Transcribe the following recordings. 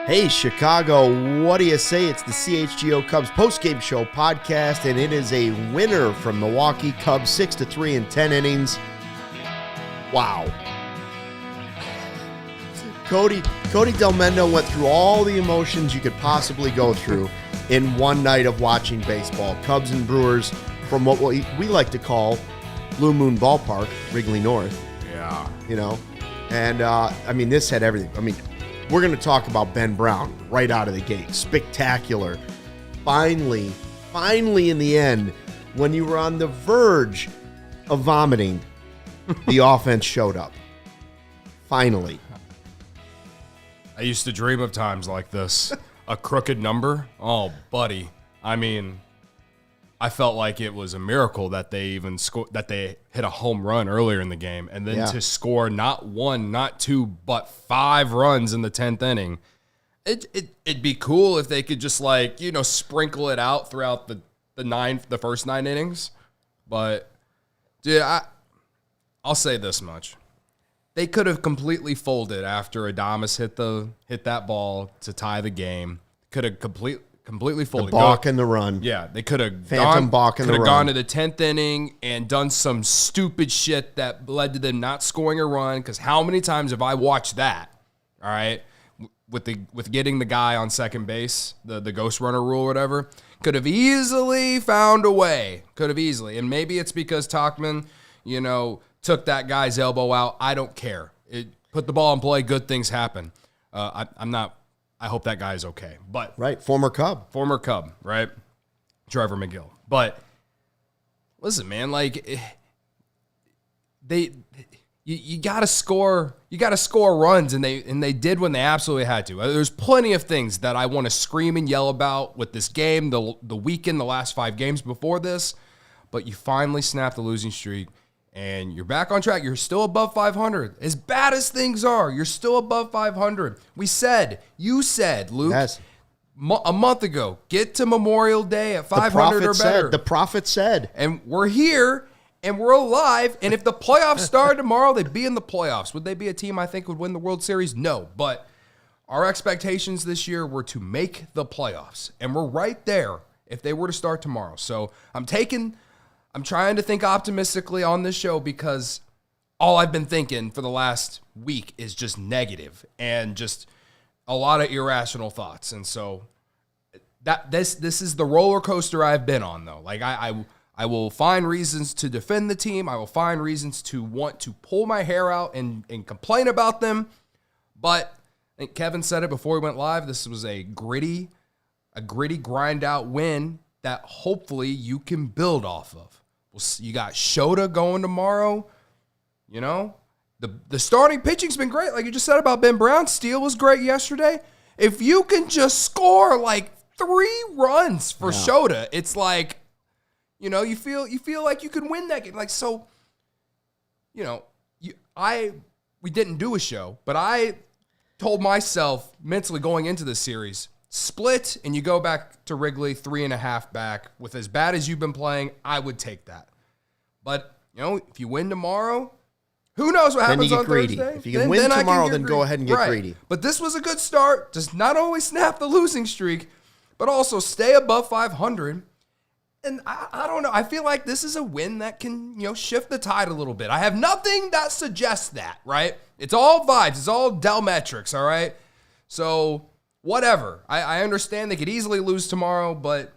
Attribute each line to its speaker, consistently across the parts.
Speaker 1: Hey, Chicago, what do you say? It's the CHGO Cubs postgame show podcast, and it is a winner from Milwaukee. Cubs 6-3 in 10 innings. Wow. Cody Delmendo went through all the emotions you could possibly go through in one night of watching baseball. Cubs and Brewers from what we like to call Blue Moon Ballpark, Wrigley North.
Speaker 2: Yeah.
Speaker 1: You know, and this had everything. We're going to talk about Ben Brown right out of the gate. Spectacular. Finally, in the end, when you were on the verge of vomiting, the offense showed up. Finally.
Speaker 2: I used to dream of times like this. A crooked number? Oh, buddy. I felt like it was a miracle that they even that they hit a home run earlier in the game, and then to score not one, not two, but 5 runs in the 10th inning. It'd be cool if they could just sprinkle it out throughout the first 9 innings. But dude, I'll say this much: they could have completely folded after Adames hit that ball to tie the game. Could have completely folded.
Speaker 1: The balk and the run.
Speaker 2: Yeah, they could have
Speaker 1: gone
Speaker 2: to the 10th inning and done some stupid shit that led to them not scoring a run. Because how many times have I watched that? All right, with getting the guy on second base, the ghost runner rule or whatever, could have easily found a way. And maybe it's because Tauchman, took that guy's elbow out. I don't care. Put the ball in play. Good things happen. I hope that guy is okay. But
Speaker 1: right, former Cub,
Speaker 2: right? Trevor McGill. But listen, man, you got to score. You got to score runs, and they did when they absolutely had to. There's plenty of things that I want to scream and yell about with this game, the weekend, the last 5 games before this. But you finally snapped the losing streak, and you're back on track. You're still above 500. As bad as things are, you're still above 500. You said, Luke,
Speaker 1: yes,
Speaker 2: a month ago, get to Memorial Day at 500 or better.
Speaker 1: The prophet said.
Speaker 2: And we're here, and we're alive. And if the playoffs started tomorrow, they'd be in the playoffs. Would they be a team I think would win the World Series? No. But our expectations this year were to make the playoffs. And we're right there if they were to start tomorrow. So I'm trying to think optimistically on this show because all I've been thinking for the last week is just negative and just a lot of irrational thoughts. And so this is the roller coaster I've been on, though. I will find reasons to defend the team. I will find reasons to want to pull my hair out and complain about them. But I think Kevin said it before we went live. This was a gritty grind out win that hopefully you can build off of. You got Shota going tomorrow. The starting pitching's been great. Like you just said about Ben Brown, Steele was great yesterday. If you can just score 3 runs for Shota, it's you feel like you can win that game. We didn't do a show, but I told myself mentally going into this series, split and you go back to Wrigley 3.5 back with as bad as you've been playing, I would take that. But, if you win tomorrow, who knows what happens on Thursday?
Speaker 1: If you can win tomorrow, then go ahead and get greedy.
Speaker 2: But this was a good start. Just not only snap the losing streak, but also stay above 500. And I don't know. I feel like this is a win that can, shift the tide a little bit. I have nothing that suggests that, right? It's all vibes. It's all Delmetrics, all right? So whatever. I understand they could easily lose tomorrow, but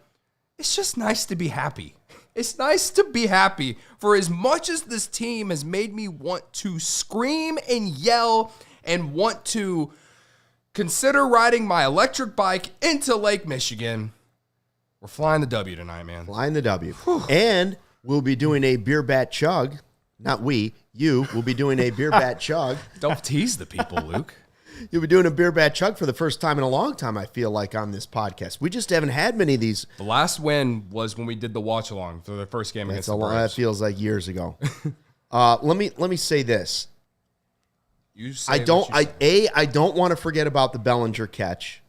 Speaker 2: it's just nice to be happy. It's nice to be happy for as much as this team has made me want to scream and yell and want to consider riding my electric bike into Lake Michigan. We're flying the W tonight, man.
Speaker 1: Flying the W. Whew. And we'll be doing a beer bat chug. Not we. You will be doing a beer bat chug.
Speaker 2: Don't tease the people, Luke.
Speaker 1: You'll be doing a beer bat chug for the first time in a long time, I feel like, on this podcast. We just haven't had many of these.
Speaker 2: The last win was when we did the watch along for the first game against the Braves.
Speaker 1: That feels like years ago. Let me say this. I don't want to forget about the Bellinger catch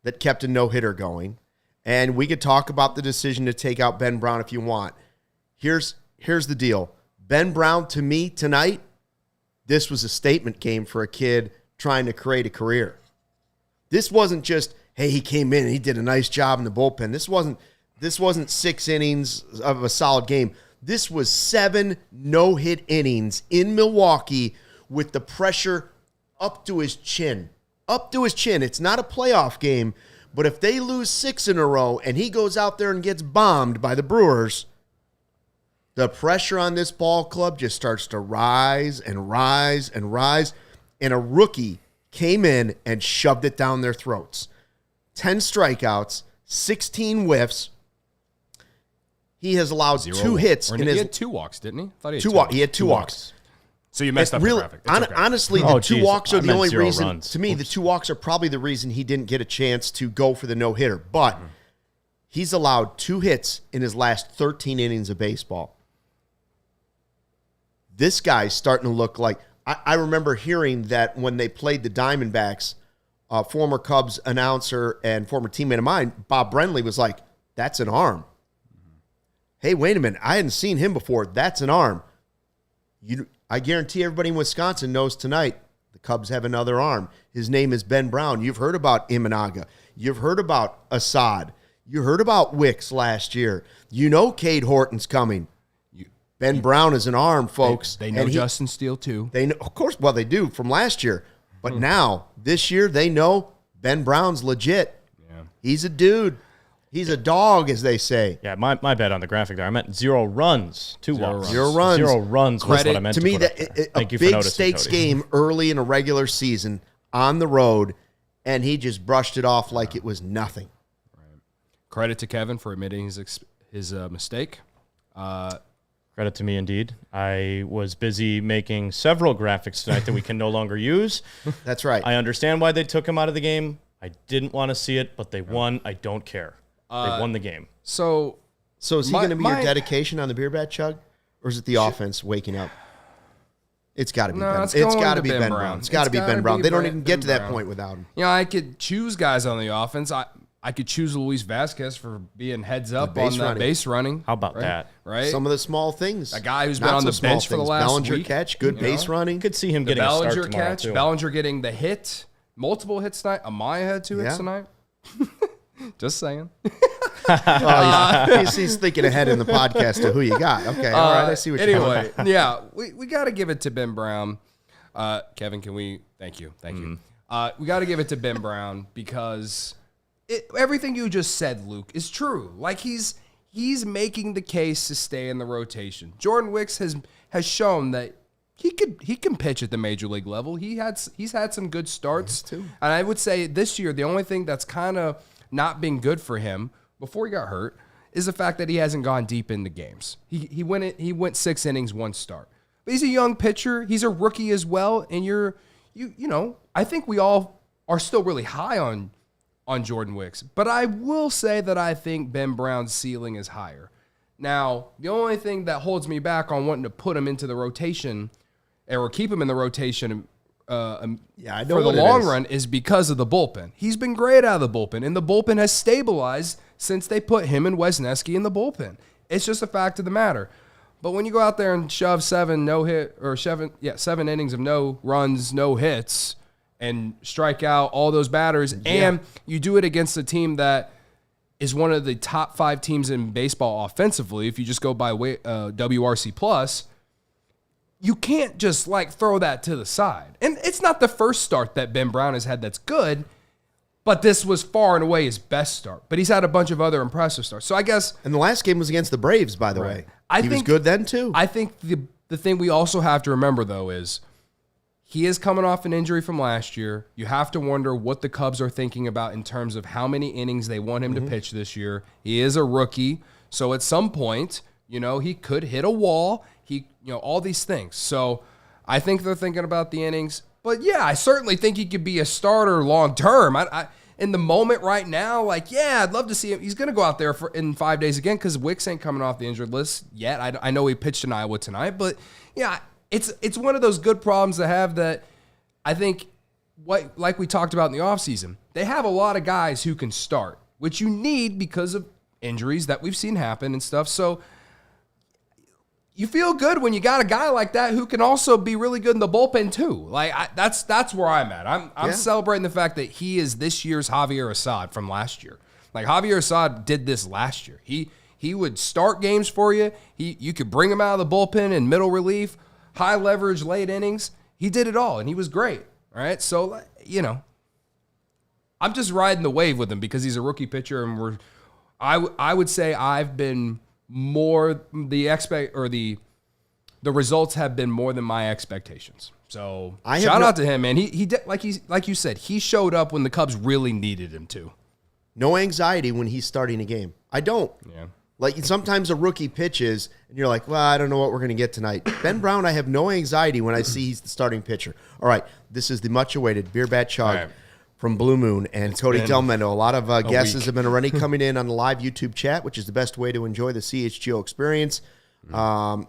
Speaker 1: that kept a no-hitter going. And we could talk about the decision to take out Ben Brown if you want. Here's the deal. Ben Brown, to me, tonight, this was a statement game for a kid trying to create a career. This wasn't just, hey, he came in and he did a nice job in the bullpen. This wasn't 6 innings of a solid game. This was 7 no-hit innings in Milwaukee with the pressure up to his chin. Up to his chin. It's not a playoff game, but if they lose 6 in a row and he goes out there and gets bombed by the Brewers, the pressure on this ball club just starts to rise and rise and rise. And a rookie came in and shoved it down their throats. 10 strikeouts, 16 whiffs. He has allowed 2 hits.
Speaker 2: He had 2 walks, didn't he? I thought
Speaker 1: he had 2 walks.
Speaker 2: So you messed up the graphic. Okay.
Speaker 1: Honestly, the 2 walks are the only reason. Runs. To me, the 2 walks are probably the reason he didn't get a chance to go for the no-hitter. But he's allowed 2 hits in his last 13 innings of baseball. This guy's starting to look like... I remember hearing that when they played the Diamondbacks, former Cubs announcer and former teammate of mine, Bob Brenly, was like, that's an arm. Hey, wait a minute. I hadn't seen him before. That's an arm. I guarantee everybody in Wisconsin knows tonight the Cubs have another arm. His name is Ben Brown. You've heard about Imanaga. You've heard about Assad. You heard about Wicks last year. You know Cade Horton's coming. Ben Brown is an arm, folks.
Speaker 2: They know Justin Steele, too.
Speaker 1: They know, of course, well, they do from last year. But now, this year, they know Ben Brown's legit. Yeah. He's a dude. He's a dog, as they say.
Speaker 3: Yeah, my bad on the graphic there. I meant 0 runs, 2 walks.
Speaker 1: 0 runs.
Speaker 3: 0 runs was what I meant
Speaker 1: to me, a big stakes game early in a regular season on the road, and he just brushed it off like it was nothing.
Speaker 2: Right. Credit to Kevin for admitting his mistake.
Speaker 3: Credit to me, indeed. I was busy making several graphics tonight that we can no longer use.
Speaker 1: That's right.
Speaker 3: I understand why they took him out of the game. I didn't want to see it, but they won. I don't care. They won the game.
Speaker 1: So is he going to be your dedication on the beer bat chug, or is it the offense waking up? It's got to be Ben. It's got to be Ben Brown. It's got to be Ben Brown. They don't even get to that point without him.
Speaker 2: You know, I could choose guys on the offense. I could choose Luis Vasquez for being heads up on that base running.
Speaker 3: How about that?
Speaker 2: Right?
Speaker 1: Some of the small things.
Speaker 2: A guy who's been on the bench for the last
Speaker 1: Bellinger
Speaker 2: week.
Speaker 1: Catch, good base running.
Speaker 3: Could see him getting a start tomorrow,
Speaker 2: catch,
Speaker 3: too.
Speaker 2: Bellinger getting the hit, multiple hits tonight. Amaya had 2 hits tonight. Just saying.
Speaker 1: He's thinking ahead in the podcast of who you got. Okay, all right, I see what you're doing.
Speaker 2: Anyway, yeah, we got to give it to Ben Brown. Kevin, can we? Thank you. We got to give it to Ben Brown because everything you just said, Luke, is true. Like he's making the case to stay in the rotation. Jordan Wicks has shown that he can pitch at the major league level. He's had some good starts too. And I would say this year the only thing that's kind of not been good for him before he got hurt is the fact that he hasn't gone deep into games. He went 6 innings, 1 start. But he's a young pitcher. He's a rookie as well. And you know, I think we all are still really high on Jordan Wicks. But I will say that I think Ben Brown's ceiling is higher. Now, the only thing that holds me back on wanting to put him into the rotation or keep him in the rotation for the long run is because of the bullpen. He's been great out of the bullpen, and the bullpen has stabilized since they put him and Wesneski in the bullpen. It's just a fact of the matter. But when you go out there and shove 7 innings of no runs, no hits, and strike out all those batters, and you do it against a team that is one of the top 5 teams in baseball offensively, if you just go by WRC plus, you can't just throw that to the side. And it's not the first start that Ben Brown has had that's good, but this was far and away his best start. But he's had a bunch of other impressive starts. So I guess...
Speaker 1: And the last game was against the Braves, by the way. He was good then, too.
Speaker 2: I think the thing we also have to remember, though, is he is coming off an injury from last year. You have to wonder what the Cubs are thinking about in terms of how many innings they want him to pitch this year. He is a rookie, so at some point, he could hit a wall. All these things. So I think they're thinking about the innings. But yeah, I certainly think he could be a starter long term. I in the moment right now, like, yeah, I'd love to see him. He's going to go out there in 5 days again because Wicks ain't coming off the injured list yet. I know he pitched in Iowa tonight, but yeah, it's one of those good problems to have that I think, like we talked about in the offseason, they have a lot of guys who can start, which you need because of injuries that we've seen happen and stuff. So you feel good when you got a guy like that who can also be really good in the bullpen too. Like that's where I'm at. I'm celebrating the fact that he is this year's Javier Assad from last year. Like Javier Assad did this last year. He would start games for you. You could bring him out of the bullpen in middle relief, high leverage, late innings. He did it all, and he was great. All right, so I'm just riding the wave with him because he's a rookie pitcher, and I would say I've been more the results have been more than my expectations. So shout out to him, man. He did, like you said, he showed up when the Cubs really needed him to.
Speaker 1: No anxiety when he's starting a game. I don't.
Speaker 2: Yeah.
Speaker 1: Like sometimes a rookie pitches and you're like, well, I don't know what we're going to get tonight. Ben Brown, I have no anxiety when I see he's the starting pitcher. All right, this is the much awaited Beer Bat Chug from Blue Moon and Cody Delmendo. A lot of guesses have been already coming in on the live YouTube chat, which is the best way to enjoy the CHGO experience.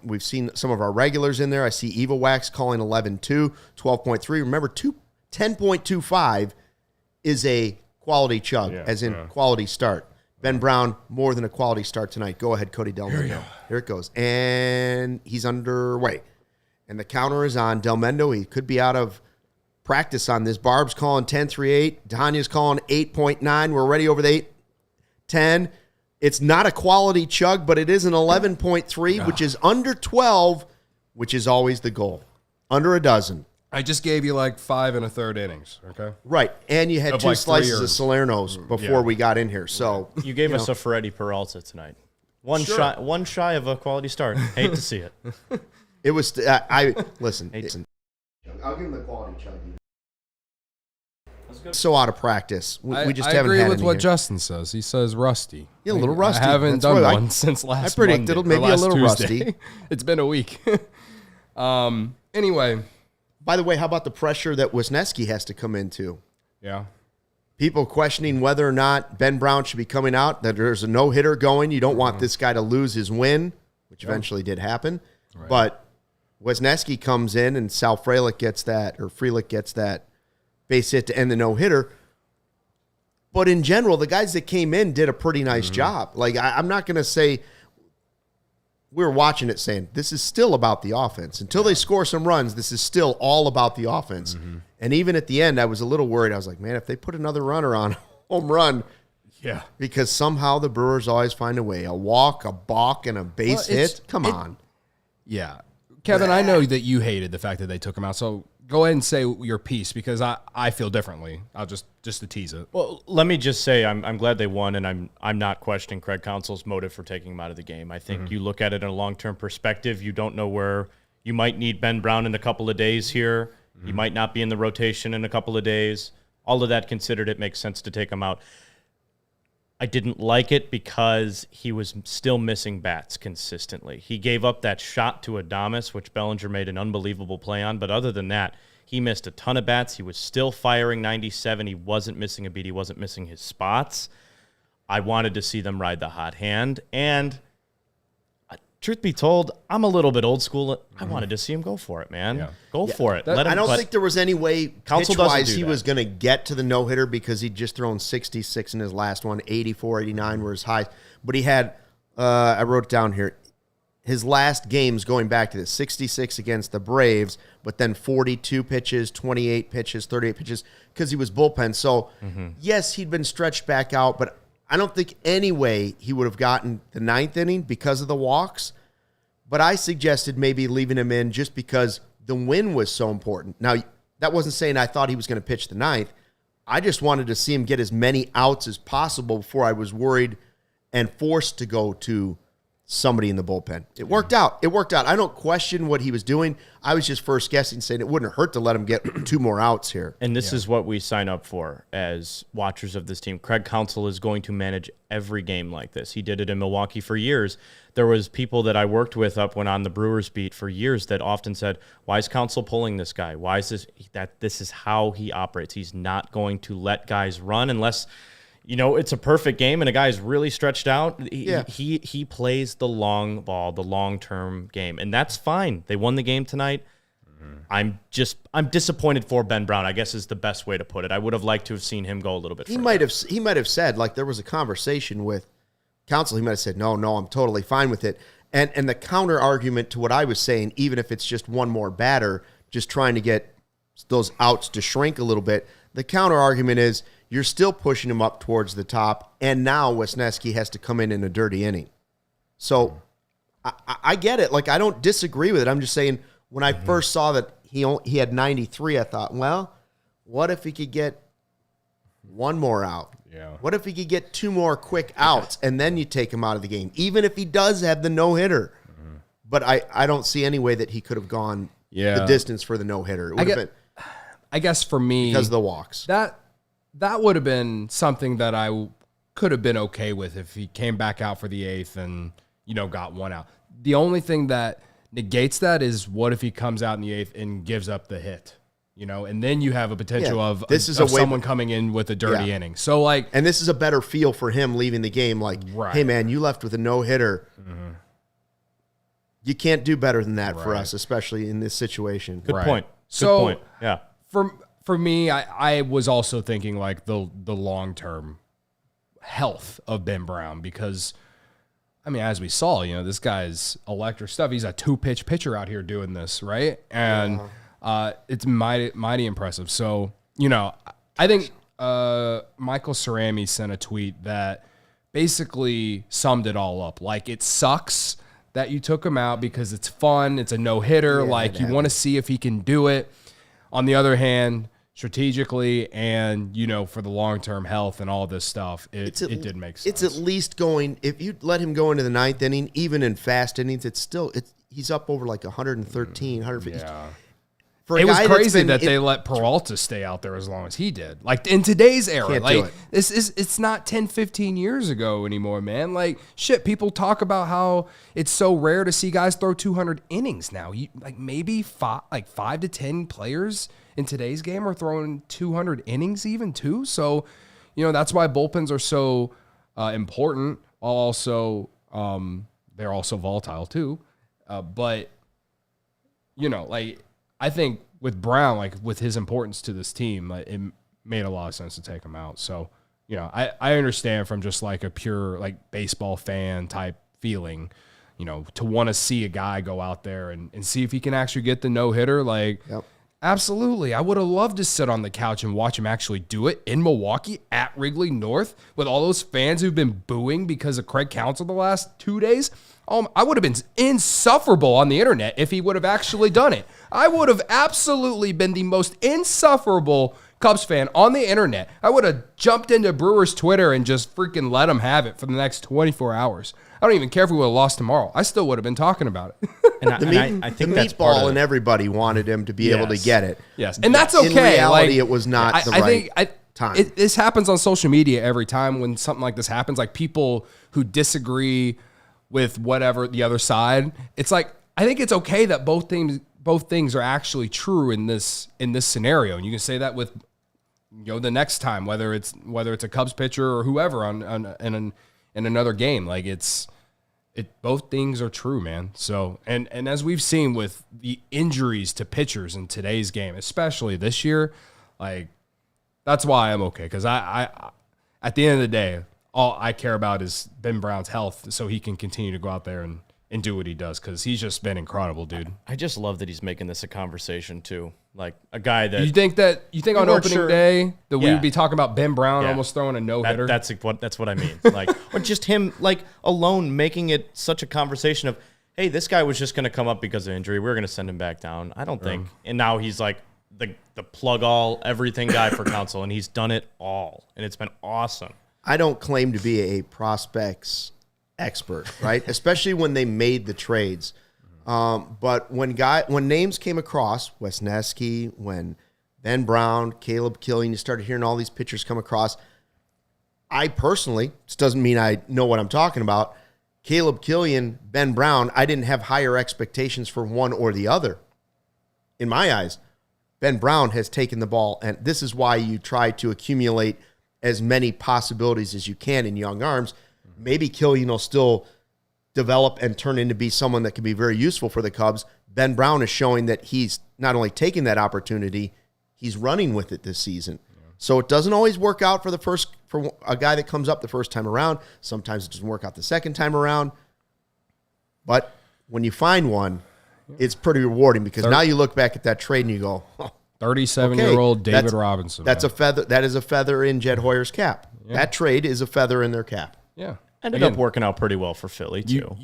Speaker 1: We've seen some of our regulars in there. I see Eva Wax calling 11-2, 12.3. Remember, 10.25 is a quality chug, as in quality start. Ben Brown, more than a quality start tonight. Go ahead, Cody Delmendo. Here it goes. And he's underway. And the counter is on. Delmendo, he could be out of practice on this. Barb's calling 10.38. Tanya's calling 8.9. We're already over the 8.10. It's not a quality chug, but it is an 11.3, which is under 12, which is always the goal. Under a dozen.
Speaker 2: I just gave you like 5 1/3 innings, okay?
Speaker 1: Right, and you had two slices of Salerno's before we got in here. So
Speaker 3: you gave us a Freddie Peralta tonight. One shy of a quality start. Hate to see it.
Speaker 1: It was. Listen. I'll give him the quality chug. So out of practice. We just haven't had
Speaker 2: I agree with what
Speaker 1: here.
Speaker 2: Justin says. He says rusty.
Speaker 1: Yeah, a little rusty.
Speaker 2: I haven't done one since last.
Speaker 1: I predicted
Speaker 2: Monday,
Speaker 1: maybe a little
Speaker 2: Tuesday.
Speaker 1: rusty.
Speaker 2: It's been a week. Anyway.
Speaker 1: By the way, how about the pressure that Wisniewski has to come into?
Speaker 2: Yeah.
Speaker 1: People questioning whether or not Ben Brown should be coming out, that there's a no-hitter going. You don't want this guy to lose his win, which eventually did happen. Right. But Wisniewski comes in and Sal Frelick gets that base hit to end the no-hitter. But in general, the guys that came in did a pretty nice job. Like, I'm not going to say we were watching it saying this is still about the offense. Until they score some runs, this is still all about the offense. And even at the end, I was a little worried. I was like, man, if they put another runner on home run, because somehow the Brewers always find a way. A walk, a balk, and a base hit. Come on.
Speaker 2: Yeah. Kevin, I know that you hated the fact that they took him out, so go ahead and say your piece because I feel differently. I'll just to tease it.
Speaker 3: Well, let me just say I'm glad they won, and I'm not questioning Craig Counsell's motive for taking him out of the game. I think you look at it in a long-term perspective. You don't know where you might need Ben Brown in a couple of days here. He might not be in the rotation in a couple of days. All of that considered, it makes sense to take him out. I didn't like it because he was still missing bats consistently. He gave up that shot to Adames, which Bellinger made an unbelievable play on. But other than that, he missed a ton of bats. He was still firing 97. He wasn't missing a beat. He wasn't missing his spots. I wanted to see them ride the hot hand. And truth be told, I'm a little bit old school. I wanted to see him go for it, man. Go for it.
Speaker 1: I don't think there was any way pitch-wise he was going to get to the no-hitter because he'd just thrown 66 in his last one. 84, 89 were his highs. But he had, I wrote it down here, his last games going back to this, 66 against the Braves, but then 42 pitches, 28 pitches, 38 pitches because he was bullpen. So, yes, he'd been stretched back out, but I don't think any way he would have gotten the ninth inning because of the walks, but I suggested maybe leaving him in just because the win was so important. Now, that wasn't saying I thought he was going to pitch the ninth. I just wanted to see him get as many outs as possible before I was worried and forced to go to somebody in the bullpen. It worked out. It worked out. I don't question what he was doing. I was just first guessing, saying it wouldn't hurt to let him get 2 more outs here.
Speaker 3: And this is what we sign up for as watchers of this team. Craig Counsell is going to manage every game like this. He did it in Milwaukee for years. There was people that I worked with up when on the Brewers beat for years that often said, why is Counsell pulling this guy? Why is this? This is how he operates. He's not going to let guys run unless – it's a perfect game and a guy's really stretched out. He plays the long ball, the long-term game, and that's fine. They won the game tonight. I'm disappointed for Ben Brown, I guess is the best way to put it. I would have liked to have seen him go a little bit further.
Speaker 1: He might have said, like, there was a conversation with Counsell. He might have said, no, I'm totally fine with it. And the counter argument to what I was saying, even if it's just one more batter, just trying to get those outs to shrink a little bit, the counter argument is, you're still pushing him up towards the top, and now Wisniewski has to come in a dirty inning. So I get it. Like, I don't disagree with it. I'm just saying when I first saw that he had 93, I thought, well, what if he could get 1 more out?
Speaker 4: Yeah.
Speaker 1: What if he could get 2 more quick outs, and then you take him out of the game, even if he does have the no-hitter? But I don't see any way that he could have gone the distance for the no-hitter. It would have been,
Speaker 2: I guess for me,
Speaker 1: because of the walks.
Speaker 2: That would have been something that I could have been okay with if he came back out for the 8th and, got 1 out. The only thing that negates that is what if he comes out in the 8th and gives up the hit, and then you have a potential of someone coming in with a dirty inning. So,
Speaker 1: and this is a better feel for him leaving the game. Like, hey, man, you left with a no-hitter. Mm-hmm. You can't do better than that for us, especially in this situation.
Speaker 3: Good point. Good point. Yeah.
Speaker 2: For me, I was also thinking like the long-term health of Ben Brown because, I mean, as we saw, this guy's electric stuff. He's a 2-pitch pitcher out here doing this, right? And it's mighty impressive. So, I think Michael Cerami sent a tweet that basically summed it all up. Like, it sucks that you took him out because it's fun. It's a no-hitter. You want to see if he can do it. On the other hand, strategically and, for the long-term health and all this stuff, it did make sense.
Speaker 1: It's at least going, if you let him go into the 9th inning, even in fast innings, he's up over like 113, 150.
Speaker 2: Yeah. It was crazy that they let Peralta stay out there as long as he did. Like, in today's era, it's not 10, 15 years ago anymore, man. Like, shit, people talk about how it's so rare to see guys throw 200 innings now. Maybe 5 to 10 players in today's game are throwing 200 innings even too. So, that's why bullpens are so important. Also, they're also volatile too. But I think with Brown, with his importance to this team, it made a lot of sense to take him out. So, I understand from just like a pure baseball fan type feeling, to want to see a guy go out there and see if he can actually get the no-hitter.
Speaker 1: Yep.
Speaker 2: Absolutely. I would have loved to sit on the couch and watch him actually do it in Milwaukee at Wrigley North with all those fans who've been booing because of Craig Counsell the last 2 days. I would have been insufferable on the internet if he would have actually done it. I would have absolutely been the most insufferable Cubs fan on the internet. I would have jumped into Brewers Twitter and just freaking let him have it for the next 24 hours. I don't even care if we would have lost tomorrow. I still would have been talking about it.
Speaker 3: I think that's part of it.
Speaker 1: And everybody wanted him to be able to get it.
Speaker 2: Yes, and that's okay.
Speaker 1: In reality, it was not the right time.
Speaker 2: This happens on social media every time when something like this happens. Like, people who disagree with whatever the other side, it's like, I think it's okay that both things are actually true in this scenario, and you can say that with the next time, whether it's a Cubs pitcher or whoever in another game. Both things are true, man. So and as we've seen with the injuries to pitchers in today's game, especially this year, that's why I'm okay, because I at the end of the day, all I care about is Ben Brown's health, so he can continue to go out there and do what he does, because he's just been incredible, dude.
Speaker 3: I just love that he's making this a conversation too. Like, a guy that
Speaker 2: you think on opening day that we would be talking about Ben Brown almost throwing a no-hitter.
Speaker 3: That's what I mean. Or just him alone making it such a conversation of, hey, this guy was just going to come up because of injury. We're going to send him back down. I don't think. And now he's like the plug all everything guy for Counsell, and he's done it all, and it's been awesome.
Speaker 1: I don't claim to be a prospects expert, right? Especially when they made the trades. But when names came across, Wesneski, when Ben Brown, Caleb Killian, you started hearing all these pitchers come across. I personally, this doesn't mean I know what I'm talking about, Caleb Killian, Ben Brown, I didn't have higher expectations for one or the other. In my eyes, Ben Brown has taken the ball, and this is why you try to accumulate as many possibilities as you can in young arms. Maybe Killian will still develop and turn into be someone that can be very useful for the Cubs. Ben Brown is showing that he's not only taking that opportunity, he's running with it this season. So it doesn't always work out for a guy that comes up the first time around. Sometimes it doesn't work out the second time around. But when you find one, it's pretty rewarding because now you look back at that trade and you go,
Speaker 2: 37-year-old David Robinson.
Speaker 1: That's a feather. That is a feather in Jed Hoyer's cap. Yeah. That trade is a feather in their cap.
Speaker 2: Yeah.
Speaker 3: Ended up working out pretty well for Philly, too.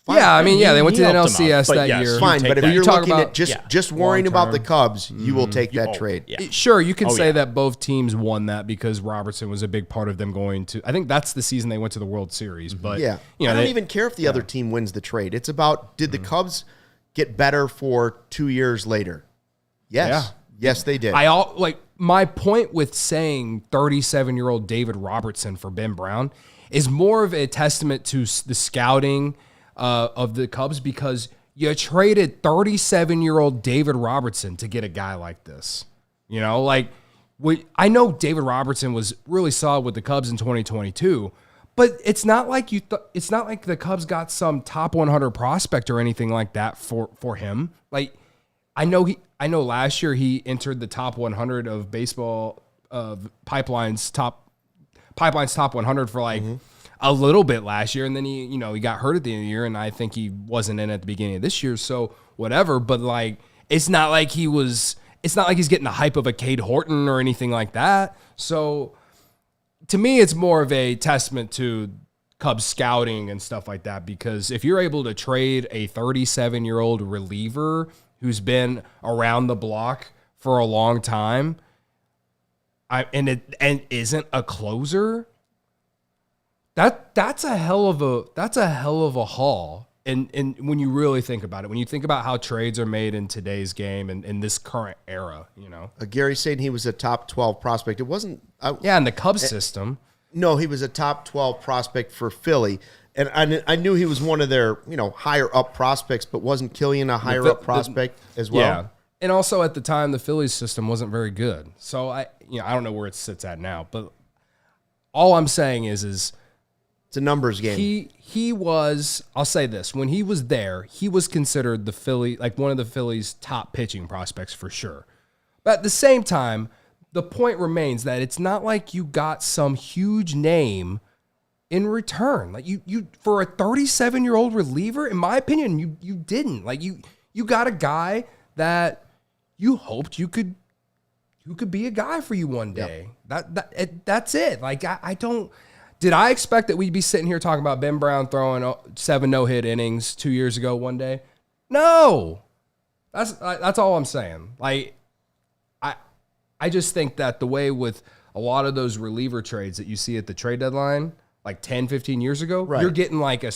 Speaker 2: They went to the NLCS that year.
Speaker 1: Fine, but if you're looking at just worrying about the Cubs, you will take that trade.
Speaker 2: Yeah. Sure, you can say that both teams won that because Robertson was a big part of them going to. I think that's the season they went to the World Series. But
Speaker 1: I don't even care if the other team wins the trade. It's about did the Cubs get better for 2 years later? Yes. Yeah. Yes, they did.
Speaker 2: My point with saying 37-year-old David Robertson for Ben Brown is more of a testament to the scouting of the Cubs because you traded 37-year-old David Robertson to get a guy like this. I know David Robertson was really solid with the Cubs in 2022, but it's not like it's not like the Cubs got some top 100 prospect or anything like that for him. Like I know last year he entered the top 100 of baseball Pipeline's top 100 for a little bit last year, and then he got hurt at the end of the year, and I think he wasn't in at the beginning of this year, so whatever. But it's not like he's getting the hype of a Cade Horton or anything like that. So to me, it's more of a testament to Cubs scouting and stuff like that, because if you're able to trade a 37-year-old reliever who's been around the block for a long time, and isn't a closer, that's a hell of a haul. And when you really think about it, when you think about how trades are made in today's game and in this current era,
Speaker 1: Gary's saying he was a top 12 prospect. It wasn't.
Speaker 2: In the Cubs system.
Speaker 1: No, he was a top 12 prospect for Philly. And I knew he was one of their, higher up prospects, but wasn't Killian a higher up prospect as well?
Speaker 2: Yeah. And also at the time, the Phillies system wasn't very good. So I don't know where it sits at now, but all I'm saying is
Speaker 1: it's a numbers game.
Speaker 2: He was, I'll say this, when he was there, he was considered one of the Phillies' top pitching prospects for sure. But at the same time, the point remains that it's not like you got some huge name in return. Like you for a 37-year-old reliever, in my opinion, you didn't. Like you got a guy that you hoped who could be a guy for you one day. Yep. That's it. Like I don't. Did I expect that we'd be sitting here talking about Ben Brown throwing 7 no-hit innings 2 years ago one day? No. That's all I'm saying. Like I just think that the way with a lot of those reliever trades that you see at the trade deadline, like 10, 15 years ago, right, you're getting like a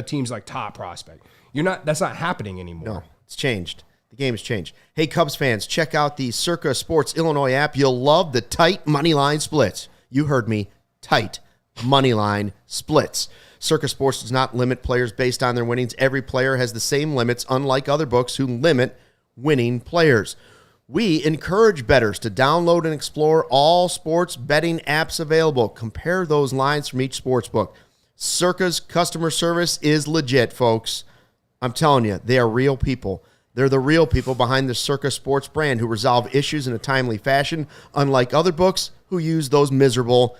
Speaker 2: team's like top prospect. That's not happening anymore.
Speaker 1: No, it's changed. The game has changed. Hey, Cubs fans, check out the Circa Sports Illinois app. You'll love the tight money line splits. You heard me, tight money line splits. Circa Sports does not limit players based on their winnings. Every player has the same limits, unlike other books who limit winning players. We encourage bettors to download and explore all sports betting apps available. Compare those lines from each sports book. Circa's customer service is legit, folks. I'm telling you, they are real people. They're the real people behind the Circa Sports brand who resolve issues in a timely fashion, unlike other books who use those miserable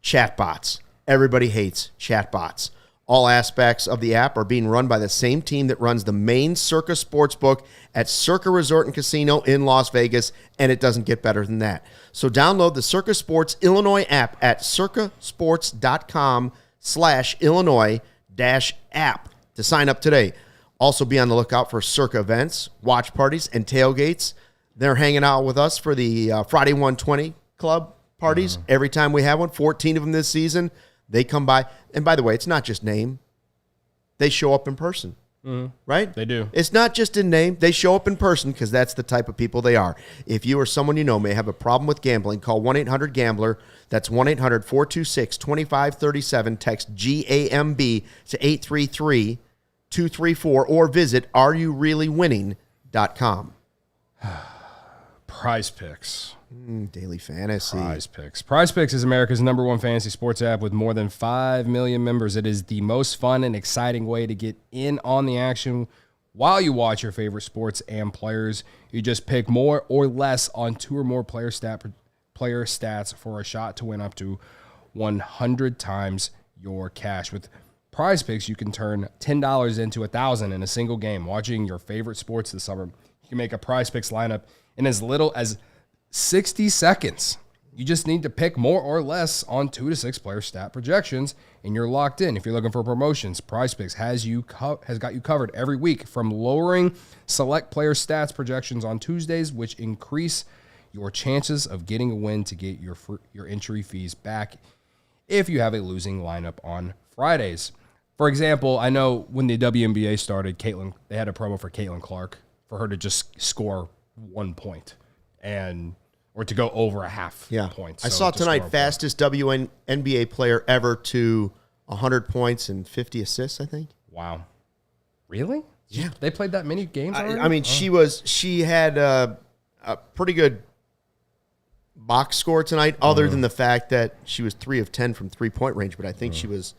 Speaker 1: chatbots. Everybody hates chatbots. All aspects of the app are being run by the same team that runs the main Circa Sportsbook at Circa Resort and Casino in Las Vegas, and it doesn't get better than that. So download the Circa Sports Illinois app at circasports.com/Illinois-app to sign up today. Also be on the lookout for Circa events, watch parties, and tailgates. They're hanging out with us for the Friday 120 Club parties. Every time we have one, 14 of them this season. They come by. And by the way, it's not just name. They show up in person. Right?
Speaker 2: They do.
Speaker 1: It's not just in name. They show up in person because that's the type of people they are. If you or someone you know may have a problem with gambling, call 1-800-GAMBLER. That's 1-800-426-2537. Text GAMB to 833-234 or visit areyoureallywinning.com.
Speaker 2: Prize Picks.
Speaker 1: Daily fantasy.
Speaker 2: Prize Picks. Prize Picks is America's #1 fantasy sports app with more than 5 million members. It is the most fun and exciting way to get in on the action while you watch your favorite sports and players. You just pick more or less on 2 or more player stats for a shot to win up to 100 times your cash. With Prize Picks, you can turn $10 into $1,000 in a single game. Watching your favorite sports this summer, you can make a Prize Picks lineup in as little as 60 seconds. You just need to pick more or less on 2 to 6 player stat projections, and you're locked in. If you're looking for promotions, Prize Picks has got you covered every week, from lowering select player stats projections on Tuesdays, which increase your chances of getting a win, to get your entry fees back if you have a losing lineup on Fridays. For example, I know when the WNBA started, they had a promo for Caitlin Clark for her to just score 1 point or to go over a half point.
Speaker 1: I saw tonight fastest WNBA player ever to 100 points and 50 assists, I think.
Speaker 2: Wow. Really?
Speaker 1: Yeah.
Speaker 2: They played that many games already?
Speaker 1: I mean, she had a pretty good box score tonight, other than the fact that she was 3 of 10 from 3-point range, but I think she was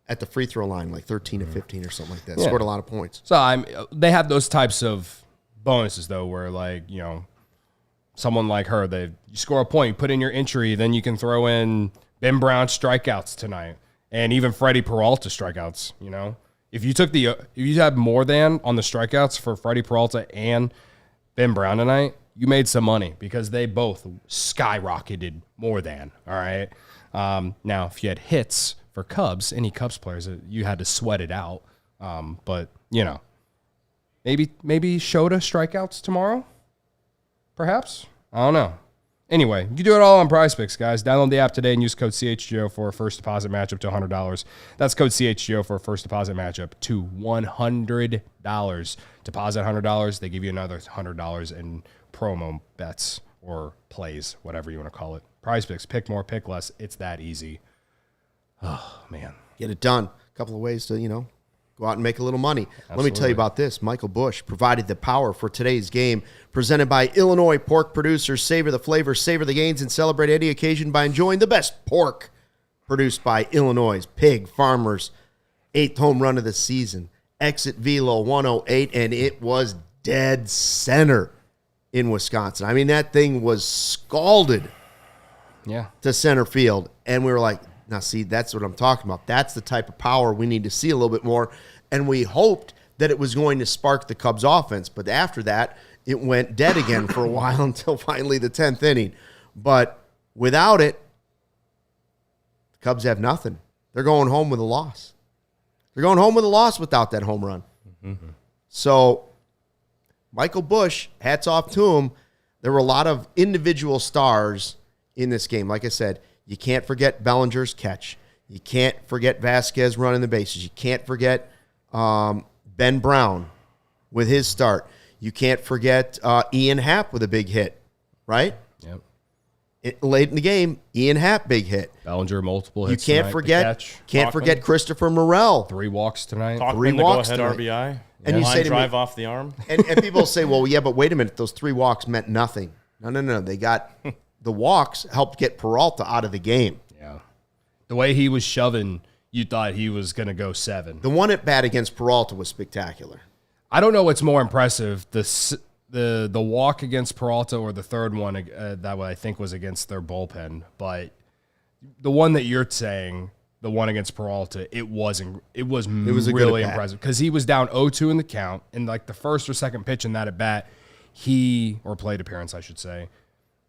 Speaker 1: at the free throw line like 13 to 15 or something like that.
Speaker 2: Yeah.
Speaker 1: Scored a lot of points.
Speaker 2: So they have those types of bonuses, though, where, like, you know, someone like her, you score a point, you put in your entry, then you can throw in Ben Brown strikeouts tonight, and even Freddie Peralta strikeouts. You know, if you had more than on the strikeouts for Freddie Peralta and Ben Brown tonight, you made some money because they both skyrocketed more than. All right. Now, if you had hits for Cubs, any Cubs players, you had to sweat it out. But you know, maybe Shota strikeouts tomorrow. Perhaps. I don't know. Anyway, you can do it all on Prize Picks, guys. Download the app today and use code CHGO for a first deposit matchup to $100. That's code CHGO for a first deposit matchup to $100. Deposit $100, they give you another $100 in promo bets or plays, whatever you want to call it. Prize Picks, pick more, pick less. It's that easy. Oh, man.
Speaker 1: Get it done. A couple of ways to, go out and make a little money. Absolutely. Let me tell you about this. Michael Bush provided the power for today's game, presented by Illinois pork producers. Savor the flavor, savor the gains, and celebrate any occasion by enjoying the best pork produced by Illinois' pig farmers. 8th home run of the season. Exit velo 108, and it was dead center in Wisconsin. I mean, that thing was scalded to center field, and we were like, now, see, that's what I'm talking about. That's the type of power we need to see a little bit more. And we hoped that it was going to spark the Cubs offense. But after that, it went dead again for a while until finally the 10th inning. But without it, the Cubs have nothing. They're going home with a loss. They're going home with a loss without that home run. Mm-hmm. So Michael Bush, hats off to him. There were a lot of individual stars in this game. Like I said, you can't forget Bellinger's catch. You can't forget Vasquez running the bases. You can't forget Ben Brown with his start. You can't forget Ian Happ with a big hit, right?
Speaker 2: Yep.
Speaker 1: Late in the game, Ian Happ, big hit.
Speaker 2: Bellinger, multiple hits.
Speaker 1: You can't forget Christopher Morel.
Speaker 2: 3 walks tonight.
Speaker 3: Three walks the go-ahead RBI.
Speaker 1: And you say to
Speaker 3: drive
Speaker 1: me,
Speaker 3: off the arm.
Speaker 1: And people say, well, yeah, but wait a minute. Those 3 walks meant nothing. No. They got the walks helped get Peralta out of the game.
Speaker 2: Yeah. The way he was shoving, you thought he was going to go 7.
Speaker 1: The one at bat against Peralta was spectacular.
Speaker 2: I don't know what's more impressive, the walk against Peralta or the third one that I think was against their bullpen. But the one that you're saying, the one against Peralta, it was really impressive because he was down 0-2 in the count, and like the first or second pitch in that at bat, or plate appearance, I should say.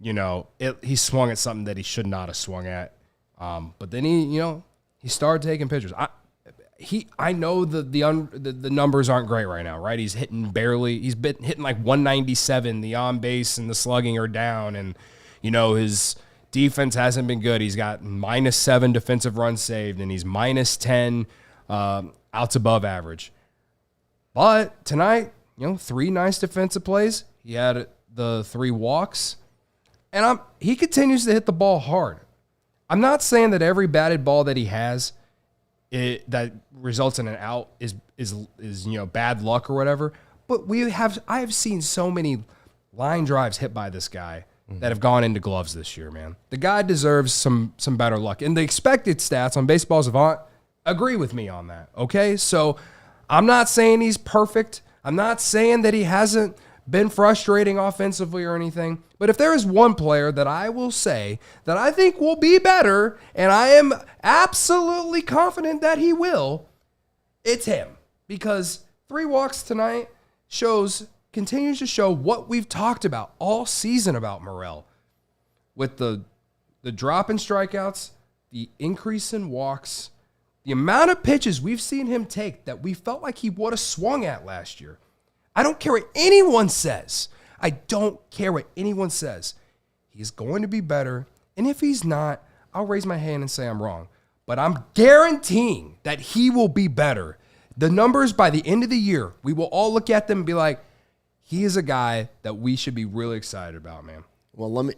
Speaker 2: He swung at something that he should not have swung at. But then he started taking pitchers. I know the numbers aren't great right now, right? He's hitting hitting like 197. The on base and the slugging are down, and his defense hasn't been good. He's got -7 defensive runs saved, and he's -10 outs above average. But tonight, 3 nice defensive plays. He had the 3 walks, and he continues to hit the ball hard. I'm not saying that every batted ball that he has that results in an out is bad luck or whatever. But I have seen so many line drives hit by this guy that have gone into gloves this year, man. The guy deserves some better luck. And the expected stats on Baseball Savant agree with me on that, okay? So I'm not saying he's perfect. I'm not saying that he hasn't been frustrating offensively or anything. But if there is one player that I will say that I think will be better, and I am absolutely confident that he will, it's him. Because 3 walks tonight continues to show what we've talked about all season about Morel. With the drop in strikeouts, the increase in walks, the amount of pitches we've seen him take that we felt like he would have swung at last year. I don't care what anyone says. I don't care what anyone says. He's going to be better. And if he's not, I'll raise my hand and say I'm wrong. But I'm guaranteeing that he will be better. The numbers by the end of the year, we will all look at them and be like, he is a guy that we should be really excited about, man.
Speaker 1: Well,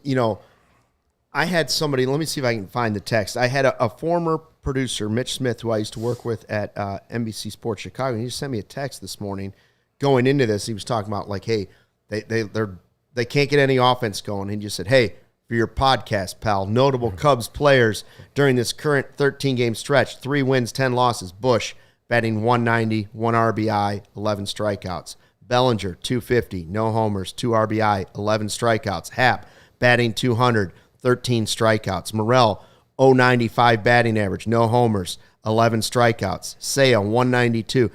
Speaker 1: I had somebody, let me see if I can find the text. I had a former producer, Mitch Smith, who I used to work with at NBC Sports Chicago. And he just sent me a text this morning going into this. He was talking about like, hey, they can't get any offense going. And he just said, hey, for your podcast, pal, notable Cubs players during this current 13-game stretch, 3 wins, 10 losses. Bush batting 190, 1 RBI, 11 strikeouts. Bellinger, 250, no homers, 2 RBI, 11 strikeouts. Happ batting 200, 13 strikeouts. Morel, 095 batting average, no homers, 11 strikeouts. Sale, 192.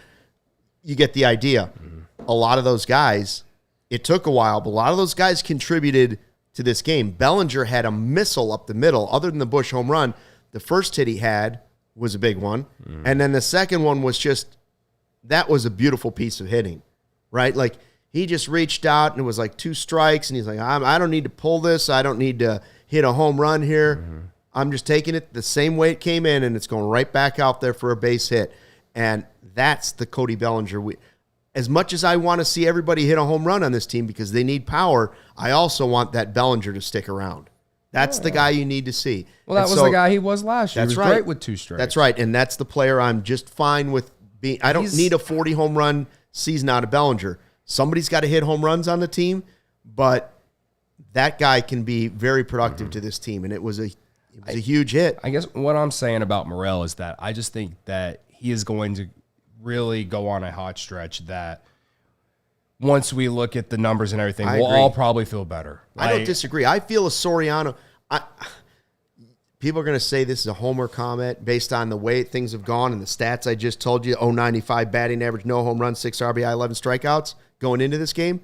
Speaker 1: You get the idea. A lot of those guys, it took a while, but a lot of those guys contributed to this game. Bellinger had a missile up the middle. Other than the Bush home run, the first hit he had was a big one. And then the second one was that was a beautiful piece of hitting, right? Like, he just reached out and it was like 2 strikes, and he's like, I don't need to pull this. I don't need to hit a home run here. I'm just taking it the same way it came in, and it's going right back out there for a base hit. And that's the Cody Bellinger. As much as I want to see everybody hit a home run on this team because they need power, I also want that Bellinger to stick around. That's the guy you need to see.
Speaker 2: Well, that was the guy he was last year. He was great with 2 strikes.
Speaker 1: That's right, and that's the player I'm just fine with being. I don't need a 40 home run season out of Bellinger. Somebody's got to hit home runs on the team, but that guy can be very productive to this team, and it was a huge hit.
Speaker 2: I guess what I'm saying about Morel is that I just think that he is going to really go on a hot stretch that once we look at the numbers and everything, we'll all probably feel better.
Speaker 1: I don't disagree. I feel a Soriano. People are going to say this is a homer comment based on the way things have gone and the stats I just told you, 095 batting average, no home runs, 6 RBI, 11 strikeouts going into this game.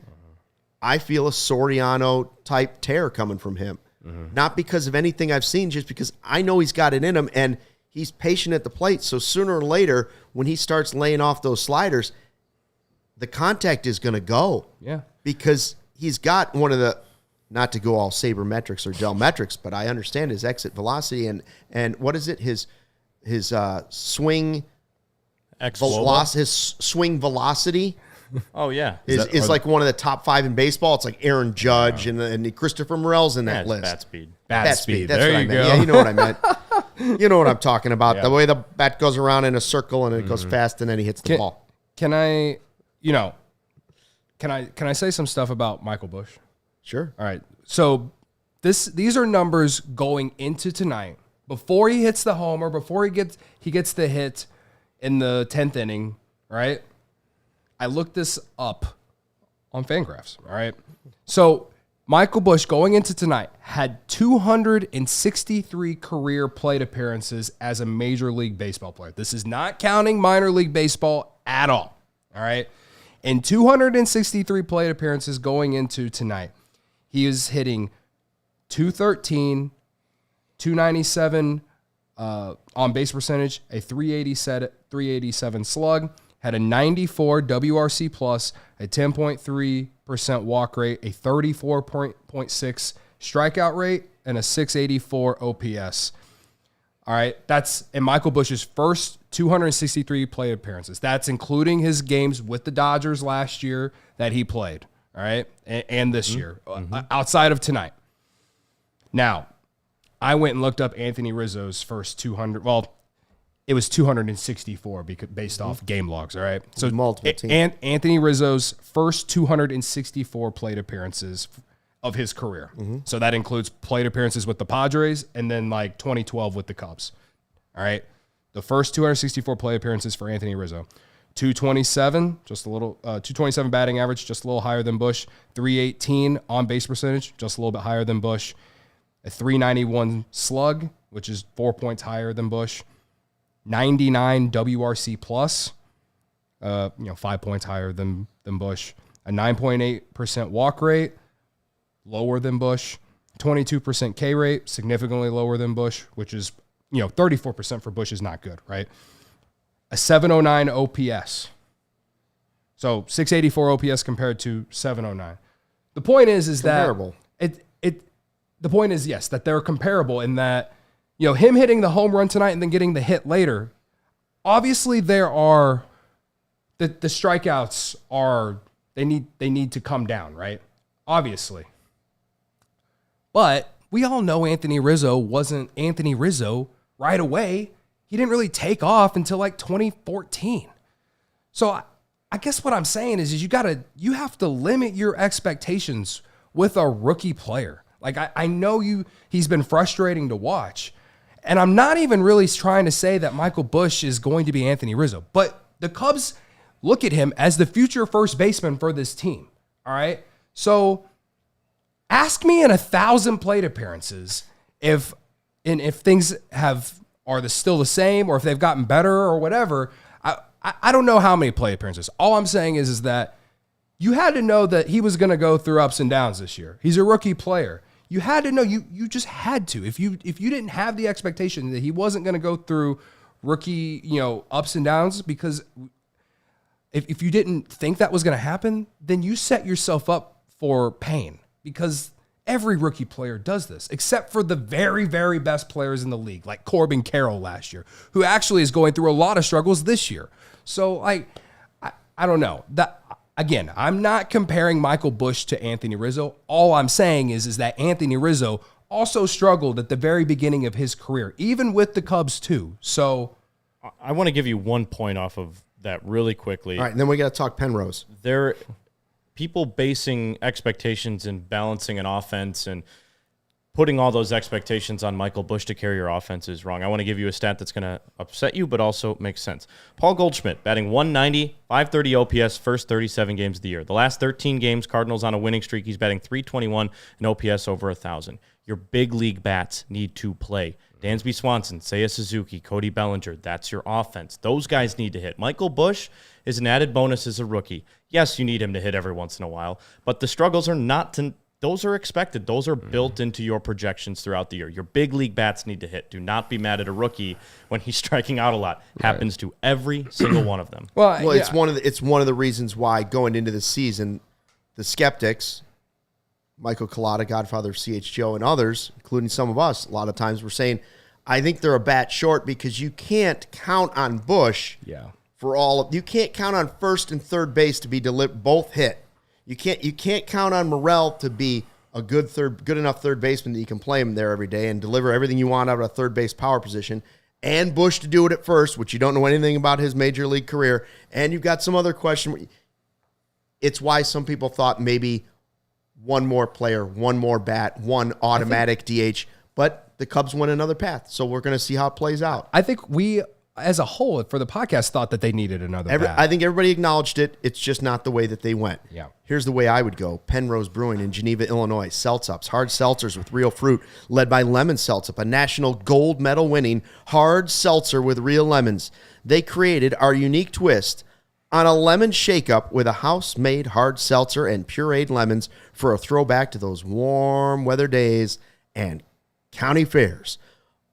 Speaker 1: I feel a Soriano-type tear coming from him. Not because of anything I've seen, just because I know he's got it in him, and he's patient at the plate. So sooner or later, when he starts laying off those sliders, the contact is going to go.
Speaker 2: Yeah.
Speaker 1: Because he's got one of the, not to go all sabermetrics or Dell metrics, but I understand his exit velocity and what is it? His swing velocity, his swing velocity.
Speaker 3: Oh yeah,
Speaker 1: is like one of the top 5 in baseball. It's like Aaron Judge and Christopher Morel's in that list.
Speaker 3: Bat speed.
Speaker 2: Bat speed.
Speaker 1: That's
Speaker 2: there
Speaker 1: what I
Speaker 2: you
Speaker 1: meant.
Speaker 2: go.
Speaker 1: Yeah, you know what I meant. You know what I'm talking about.
Speaker 2: Yeah.
Speaker 1: The way the bat goes around in a circle and it goes fast and then he hits the ball.
Speaker 2: Can I say some stuff about Michael Bush?
Speaker 1: Sure.
Speaker 2: All right. So these are numbers going into tonight before he hits the homer, before he gets the hit in the 10th inning, right? I looked this up on Fangraphs, all right? So Michael Bush going into tonight had 263 career plate appearances as a Major League Baseball player. This is not counting minor league baseball at all right? In 263 plate appearances going into tonight, he is hitting 213, 297 on base percentage, a 387 slug, had a 94 WRC plus, a 10.3% walk rate, a 34.6 strikeout rate, and a 684 OPS. All right, that's in Michael Busch's first 263 plate appearances. That's including his games with the Dodgers last year that he played, all right, and this year, outside of tonight. Now, I went and looked up Anthony Rizzo's first 200. Well, it was 264 based off game logs, all right? So
Speaker 1: multiple teams.
Speaker 2: And Anthony Rizzo's first 264 plate appearances of his career. So that includes plate appearances with the Padres and then like 2012 with the Cubs. All right. The first 264 plate appearances for Anthony Rizzo. 227, just a little 227 batting average, just a little higher than Busch. 318 on base percentage, just a little bit higher than Busch. A 391 slug, which is 4 points higher than Busch. 99 WRC plus, 5 points higher than Busch. A 9.8% walk rate, lower than Busch. 22% K rate, significantly lower than Busch, which is, 34% for Busch is not good, right? A 709 OPS. So 684 OPS compared to 709. The point is
Speaker 1: comparable.
Speaker 2: That the point is, yes, that they're comparable in that, him hitting the home run tonight and then getting the hit later. Obviously, there are the strikeouts are they need to come down, right? Obviously. But we all know Anthony Rizzo wasn't Anthony Rizzo right away. He didn't really take off until like 2014. So I guess what I'm saying is you have to limit your expectations with a rookie player. Like I know he's been frustrating to watch. And I'm not even really trying to say that Michael Busch is going to be Anthony Rizzo, but the Cubs look at him as the future first baseman for this team. All right. So ask me in 1,000 plate appearances if things are still the same or if they've gotten better or whatever. I don't know how many plate appearances. All I'm saying is that you had to know that he was going to go through ups and downs this year. He's a rookie player. You had to know, you just had to. If you didn't have the expectation that he wasn't going to go through rookie, ups and downs, because if you didn't think that was going to happen, then you set yourself up for pain, because every rookie player does this, except for the very, very best players in the league, like Corbin Carroll last year, who actually is going through a lot of struggles this year. So I don't know. Again, I'm not comparing Michael Busch to Anthony Rizzo. All I'm saying is that Anthony Rizzo also struggled at the very beginning of his career, even with the Cubs too. So
Speaker 3: I want to give you one point off of that really quickly.
Speaker 1: All right, and then we got to talk Penrose.
Speaker 3: People basing expectations and balancing an offense and putting all those expectations on Michael Busch to carry your offense is wrong. I want to give you a stat that's going to upset you, but also makes sense. Paul Goldschmidt batting 190, 530 OPS, first 37 games of the year. The last 13 games, Cardinals on a winning streak. He's batting 321 and OPS over 1,000. Your big league bats need to play. Dansby Swanson, Seiya Suzuki, Cody Bellinger, that's your offense. Those guys need to hit. Michael Busch is an added bonus as a rookie. Yes, you need him to hit every once in a while, but the struggles are those are expected. Those are built into your projections throughout the year. Your big league bats need to hit. Do not be mad at a rookie when he's striking out a lot. Happens to every single one of them.
Speaker 1: Well, yeah. It's one of the reasons why going into the season, the skeptics, Michael Collada, Godfather of CHGO, and others, including some of us, a lot of times were saying, I think they're a bat short because you can't count on Busch you can't count on first and third base to be both hit. You can't count on Morel to be a good enough third baseman that you can play him there every day and deliver everything you want out of a third base power position, and Busch to do it at first, which you don't know anything about his major league career, and you've got some other question. It's why some people thought maybe one more player, one more bat, one automatic DH, but the Cubs went another path, so we're going to see how it plays out.
Speaker 2: I think we, as a whole, for the podcast, thought that they needed another bat.
Speaker 1: I think everybody acknowledged it. It's just not the way that they went.
Speaker 2: Yeah.
Speaker 1: Here's the way I would go. Penrose Brewing in Geneva, Illinois. Seltzups, hard seltzers with real fruit, led by Lemon Seltzup, a national gold medal winning hard seltzer with real lemons. They created our unique twist on a lemon shake-up with a house-made hard seltzer and pureed lemons for a throwback to those warm weather days and county fairs.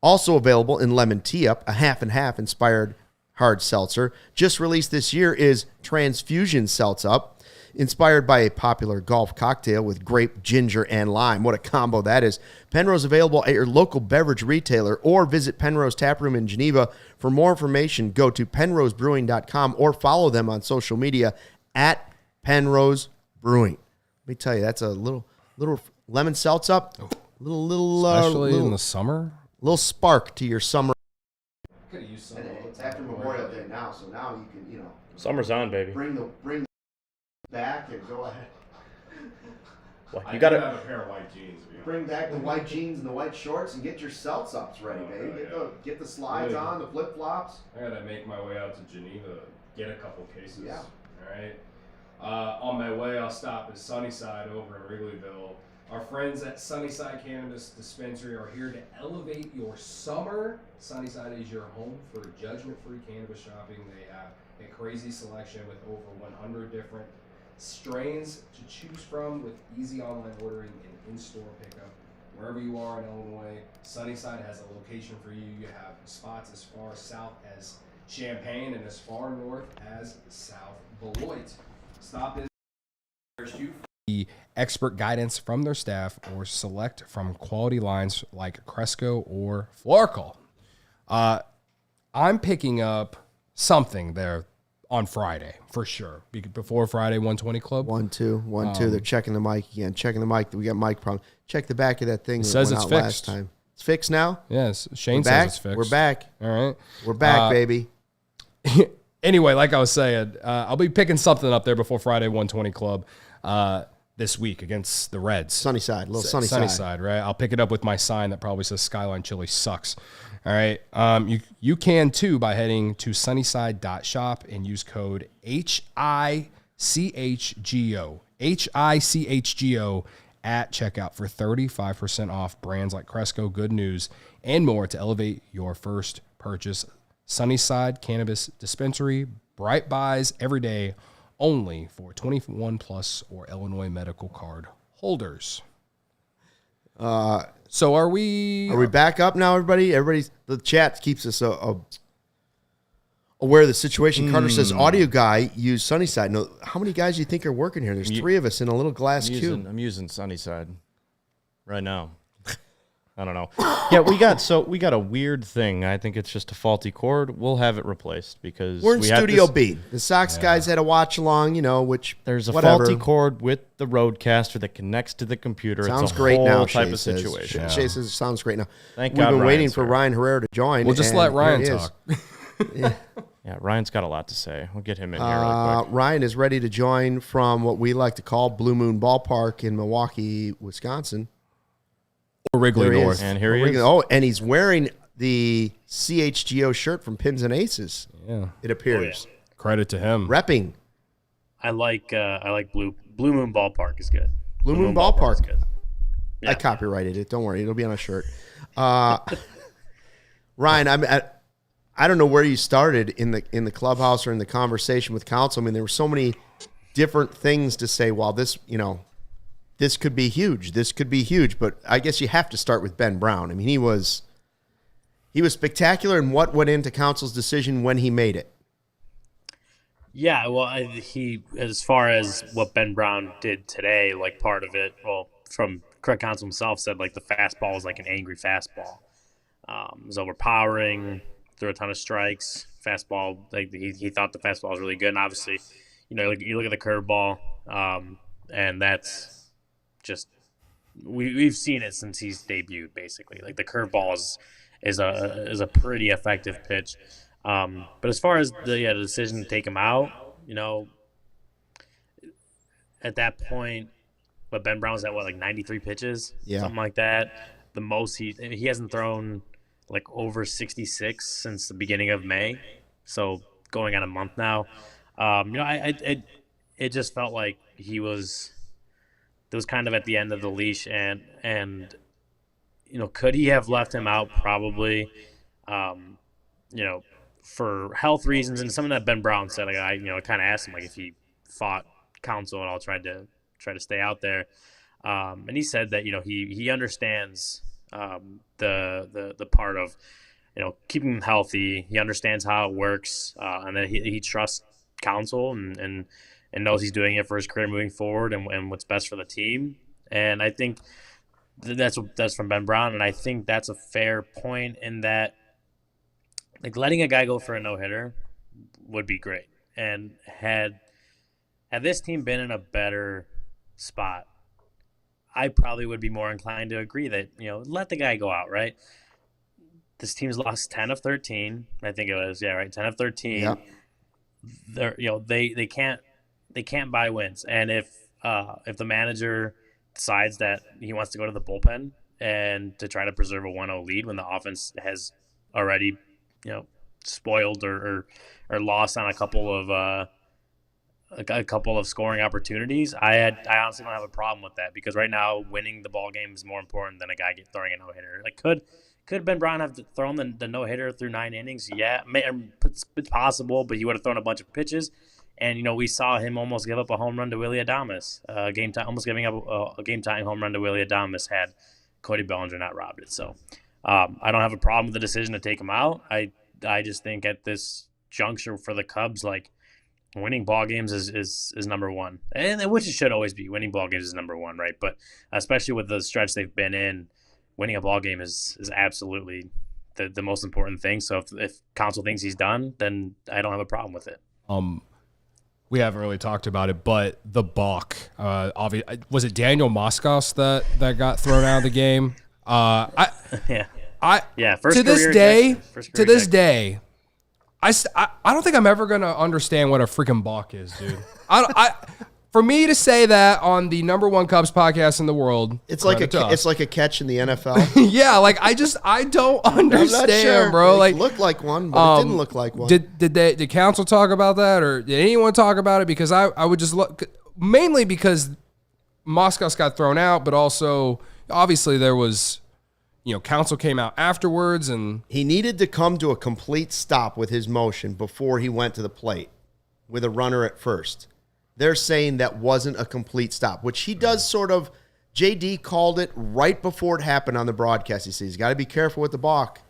Speaker 1: Also available in Lemon Tea-Up, a half-and-half inspired hard seltzer. Just released this year is Transfusion Seltzup. inspired by a popular golf cocktail with grape, ginger, and lime. What a combo that is. Penrose available at your local beverage retailer or visit Penrose Taproom in Geneva. For more information, go to penrosebrewing.com or follow them on social media at Penrose Brewing. Let me tell you, that's a little lemon seltz up.
Speaker 2: Especially in the summer.
Speaker 1: Little spark to your summer.
Speaker 2: Could have used some.
Speaker 1: It's after Memorial Day now, so now you can,
Speaker 3: Summer's on, baby.
Speaker 1: bring the back and go ahead.
Speaker 3: Well,
Speaker 2: You gotta have a pair of white jeans.
Speaker 1: Bring back the white jeans and the white shorts and get your seltz ups ready, baby. Get the slides on, the flip flops.
Speaker 2: I gotta make my way out to Geneva, get a couple cases.
Speaker 1: Yeah.
Speaker 2: All right. On my way, I'll stop at Sunnyside over in Wrigleyville. Our friends at Sunnyside Cannabis Dispensary are here to elevate your summer. Sunnyside is your home for judgment-free cannabis shopping. They have a crazy selection with over 100 different strains to choose from with easy online ordering and in-store pickup. Wherever you are in Illinois, Sunnyside has a location for you. You have spots as far south as Champaign and as far north as South Beloit. Stop in. The expert guidance from their staff or select from quality lines like Cresco or Florcal. I'm picking up something there on Friday for sure. Before Friday 120 Club.
Speaker 1: 1 2 1 2. They're checking the mic again. Checking the mic. We got mic problem. Check the back of that thing.
Speaker 2: It
Speaker 1: that
Speaker 2: says
Speaker 1: went
Speaker 2: it's
Speaker 1: out
Speaker 2: fixed.
Speaker 1: last time. It's fixed now.
Speaker 2: Yes, Shane
Speaker 1: We're back.
Speaker 2: says it's fixed.
Speaker 1: We're back.
Speaker 2: All right.
Speaker 1: We're back, baby.
Speaker 2: Anyway, like I was saying, I'll be picking something up there before Friday 120 Club this week against the Reds.
Speaker 1: Sunnyside, little Sunnyside.
Speaker 2: Sunnyside, right? I'll pick it up with my sign that probably says Skyline Chili sucks. All right. You can too by heading to sunnyside.shop and use code HICHGO at checkout for 35% off brands like Cresco, Good News, and more to elevate your first purchase. Sunnyside Cannabis Dispensary, bright buys every day, only for 21 plus or Illinois medical card holders. So are we
Speaker 1: back up now, everybody? The chat keeps us aware of the situation. Carter says, audio guy used Sunnyside. No, how many guys do you think are working here? There's 3 of us in a little glass cube.
Speaker 3: I'm using Sunnyside right now. I don't know. Yeah, we got a weird thing. I think it's just a faulty cord. We'll have it replaced because
Speaker 1: we're in
Speaker 3: we
Speaker 1: Studio B. The Sox guys had a watch along, which
Speaker 3: there's a
Speaker 1: whatever.
Speaker 3: faulty cord with the roadcaster that connects to the computer.
Speaker 1: Sounds
Speaker 3: it's a
Speaker 1: great
Speaker 3: whole
Speaker 1: now.
Speaker 3: type
Speaker 1: Shay
Speaker 3: of
Speaker 1: says.
Speaker 3: situation.
Speaker 1: Shay says it sounds great now.
Speaker 3: Thank
Speaker 1: We've
Speaker 3: God
Speaker 1: been waiting
Speaker 3: Ryan's
Speaker 1: for
Speaker 3: here.
Speaker 1: Ryan Herrera to join.
Speaker 2: We'll just
Speaker 1: and
Speaker 2: let Ryan
Speaker 1: here he is.
Speaker 2: talk.
Speaker 3: Yeah, Ryan's got a lot to say. We'll get him in here real quick.
Speaker 1: Ryan is ready to join from what we like to call Blue Moon Ballpark in Milwaukee, Wisconsin.
Speaker 2: Or Wrigley
Speaker 1: There he
Speaker 2: North.
Speaker 1: is.
Speaker 3: And here he is.
Speaker 1: Oh, and he's wearing the CHGO shirt from Pins and Aces.
Speaker 2: Yeah.
Speaker 1: It appears.
Speaker 2: Credit to him.
Speaker 1: Repping.
Speaker 4: I like Blue Moon Ballpark is good.
Speaker 1: Blue Moon Ballpark.
Speaker 4: is good.
Speaker 1: I
Speaker 4: Yeah.
Speaker 1: copyrighted it. Don't worry. It'll be on a shirt. Ryan, I don't know where you started in the clubhouse or in the conversation with council. I mean, there were so many different things to say. Well, this could be huge. This could be huge. But I guess you have to start with Ben Brown. I mean, he was spectacular in what went into council's decision when he made it.
Speaker 4: Yeah, well, he as far as what Ben Brown did today, like part of it, well, from Craig Counsell himself said like the fastball was like an angry fastball. It was overpowering, threw a ton of strikes. Fastball, like he thought the fastball was really good. And obviously, you look at the curveball, and that's just we've seen it since he's debuted. Basically, like the curveball is a pretty effective pitch. But as far as the decision to take him out, at that point, but Ben Brown's at like 93 pitches, something like that. The most he hasn't thrown like over 66 since the beginning of May, so going on a month now. It just felt like it was kind of at the end of the leash, and could he have left him out? Probably. For health reasons, and something that Ben Brown said, like I kind of asked him like if he fought counsel at all, tried to stay out there, and he said that he understands the part of keeping him healthy. He understands how it works, and that he trusts counsel and and knows he's doing it for his career moving forward and what's best for the team. And I think that's from Ben Brown, and I think that's a fair point in that, like, letting a guy go for a no-hitter would be great. And had this team been in a better spot, I probably would be more inclined to agree that, let the guy go out, right? This team's lost 10 of 13. I think it was, 10 of 13.
Speaker 1: Yeah.
Speaker 4: They can't buy wins. And if the manager decides that he wants to go to the bullpen and to try to preserve a 1-0 lead when the offense has already, spoiled or lost on a couple of scoring opportunities, I honestly don't have a problem with that, because right now winning the ball game is more important than a guy throwing a no-hitter. Like, could Ben Brown have thrown the no-hitter through 9 innings? Yeah, it's possible, but he would have thrown a bunch of pitches. And, we saw him almost give up a home run to Willy Adames. Almost giving up a game-tying home run to Willy Adames had Cody Bellinger not robbed it. So I don't have a problem with the decision to take him out. I just think at this juncture for the Cubs, like, winning ball games is number one. And which it should always be. Winning ball games is number one, right? But especially with the stretch they've been in, winning a ball game is absolutely the most important thing. So if Counsell thinks he's done, then I don't have a problem with it.
Speaker 2: We haven't really talked about it, but the balk. Was it Daniel Moskos that got thrown out of the game?
Speaker 4: First
Speaker 2: to this day,
Speaker 4: day.
Speaker 2: I don't think I'm ever gonna understand what a freaking balk is, dude. For me to say that on the number one Cubs podcast in the world,
Speaker 1: it's like a catch in the NFL.
Speaker 2: Yeah, like I don't understand,
Speaker 1: sure.
Speaker 2: bro.
Speaker 1: It looked like one, but it didn't look like one.
Speaker 2: Did Counsell talk about that, or did anyone talk about it? Because I would just look, mainly because Moskos got thrown out, but also obviously there was, Counsell came out afterwards, and
Speaker 1: he needed to come to a complete stop with his motion before he went to the plate with a runner at first. They're saying that wasn't a complete stop, which he does sort of. JD called it right before it happened on the broadcast. He says he's got to be careful with the balk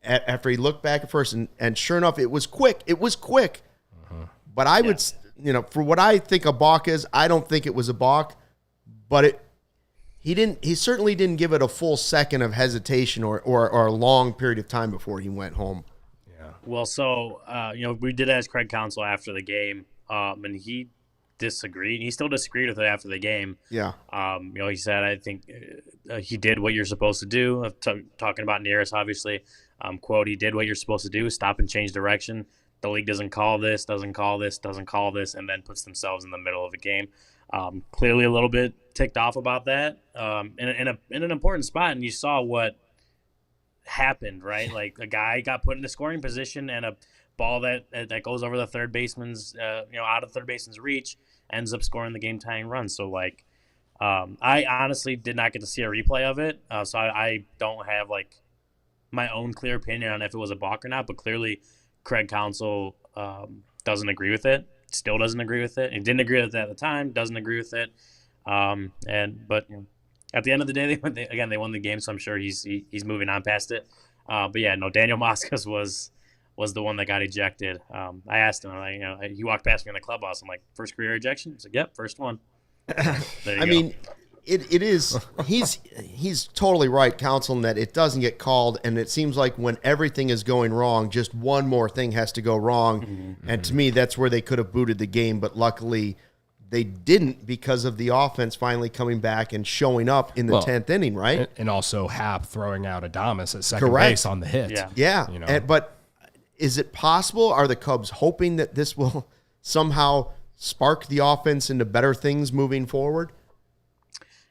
Speaker 1: after he looked back at first. And sure enough, it was quick. It was quick. But I would, for what I think a balk is, I don't think it was a balk. But he certainly didn't give it a full second of hesitation or a long period of time before he went home.
Speaker 2: yeah.
Speaker 4: Well, so, we did ask Craig Counsell after the game, and he disagreed. He still disagreed with it after the game.
Speaker 1: Yeah.
Speaker 4: He said, I think he did what you're supposed to do. Talking about Neris, obviously. Quote, he did what you're supposed to do, stop and change direction. The league doesn't call this, and then puts themselves in the middle of a game. Clearly a little bit ticked off about that in an important spot, and you saw what happened, right? Like, a guy got put in a scoring position, and a ball that goes over the third baseman's, out of third baseman's reach, ends up scoring the game-tying run. So, like, I honestly did not get to see a replay of it, so I don't have, like, my own clear opinion on if it was a balk or not, but clearly Craig Counsell doesn't agree with it, still doesn't agree with it. He didn't agree with it at the time, doesn't agree with it. But at the end of the day, they won the game, so I'm sure he's moving on past it. Daniel Moskos was the one that got ejected. I asked him, he walked past me in the clubhouse. I'm like, first career ejection? He's like, yep, first one. There you go.
Speaker 1: It is. He's totally right, Counsell, in that it doesn't get called, and it seems like when everything is going wrong, just one more thing has to go wrong. Mm-hmm. And to me, that's where they could have booted the game, but luckily they didn't, because of the offense finally coming back and showing up in the 10th inning, right?
Speaker 2: And also Happ throwing out Adames at second base on the hit.
Speaker 1: Yeah. But is it possible? Are the Cubs hoping that this will somehow spark the offense into better things moving forward?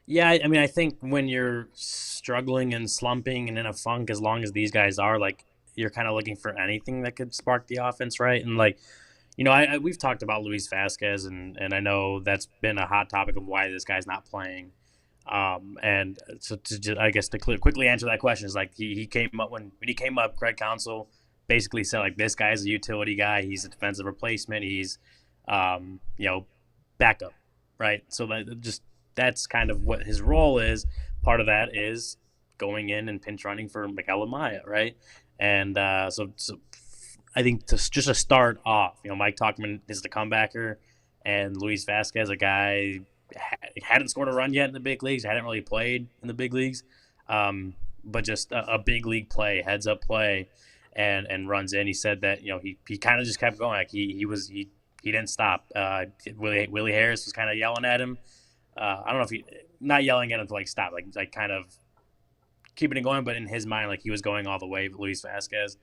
Speaker 4: Yeah, I think when you're struggling and slumping and in a funk, as long as these guys are, like, you're kind of looking for anything that could spark the offense, right? And, like, we've talked about Luis Vasquez, and I know that's been a hot topic of why this guy's not playing. And so to quickly answer that question is, like, he came up when he came up, Craig Counsell basically said, like, this guy's a utility guy. He's a defensive replacement. He's, backup, right? So that's kind of what his role is. Part of that is going in and pinch running for Miguel Amaya, right? And so I think just to start off, Mike Tauchman is the comebacker, And Luis Vasquez, a guy hadn't scored a run yet in the big leagues, hadn't really played in the big leagues, but just a big league play, heads up play, and runs in. He said that he kind of just kept going. Like he didn't stop. Willy Harris was kind of yelling at him. I don't know if he not yelling at him to like stop, like kind of keeping it going, but in his mind, like he was going all the way with Luis Vasquez.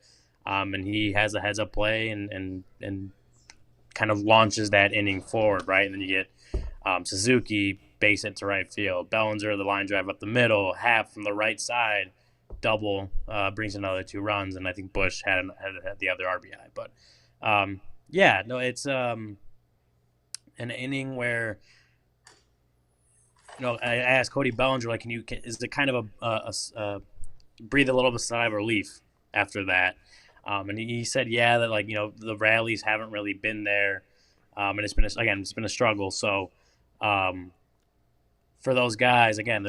Speaker 4: And he has a heads up play and kind of launches that inning forward, right? And then you get Suzuki base hit to right field, Bellinger the line drive up the middle, Happ from the right side, double brings another 2 runs, and I think Bush had the other RBI. But it's an inning where I asked Cody Bellinger, like, is it kind of a breathe a little bit of sigh of relief after that? And he said, yeah, that the rallies haven't really been there, and it's been a struggle. So, for those guys, again,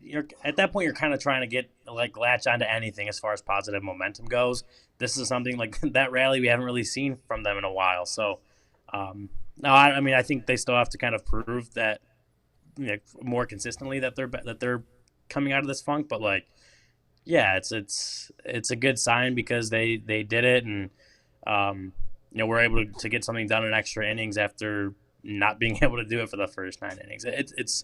Speaker 4: you're at that point, you're kind of trying to get latch onto anything as far as positive momentum goes. This is something like that rally we haven't really seen from them in a while. So, I think they still have to kind of prove that more consistently that they're coming out of this funk, but it's a good sign because they did it, and we're able to get something done in extra innings after not being able to do it for the first 9 innings. It's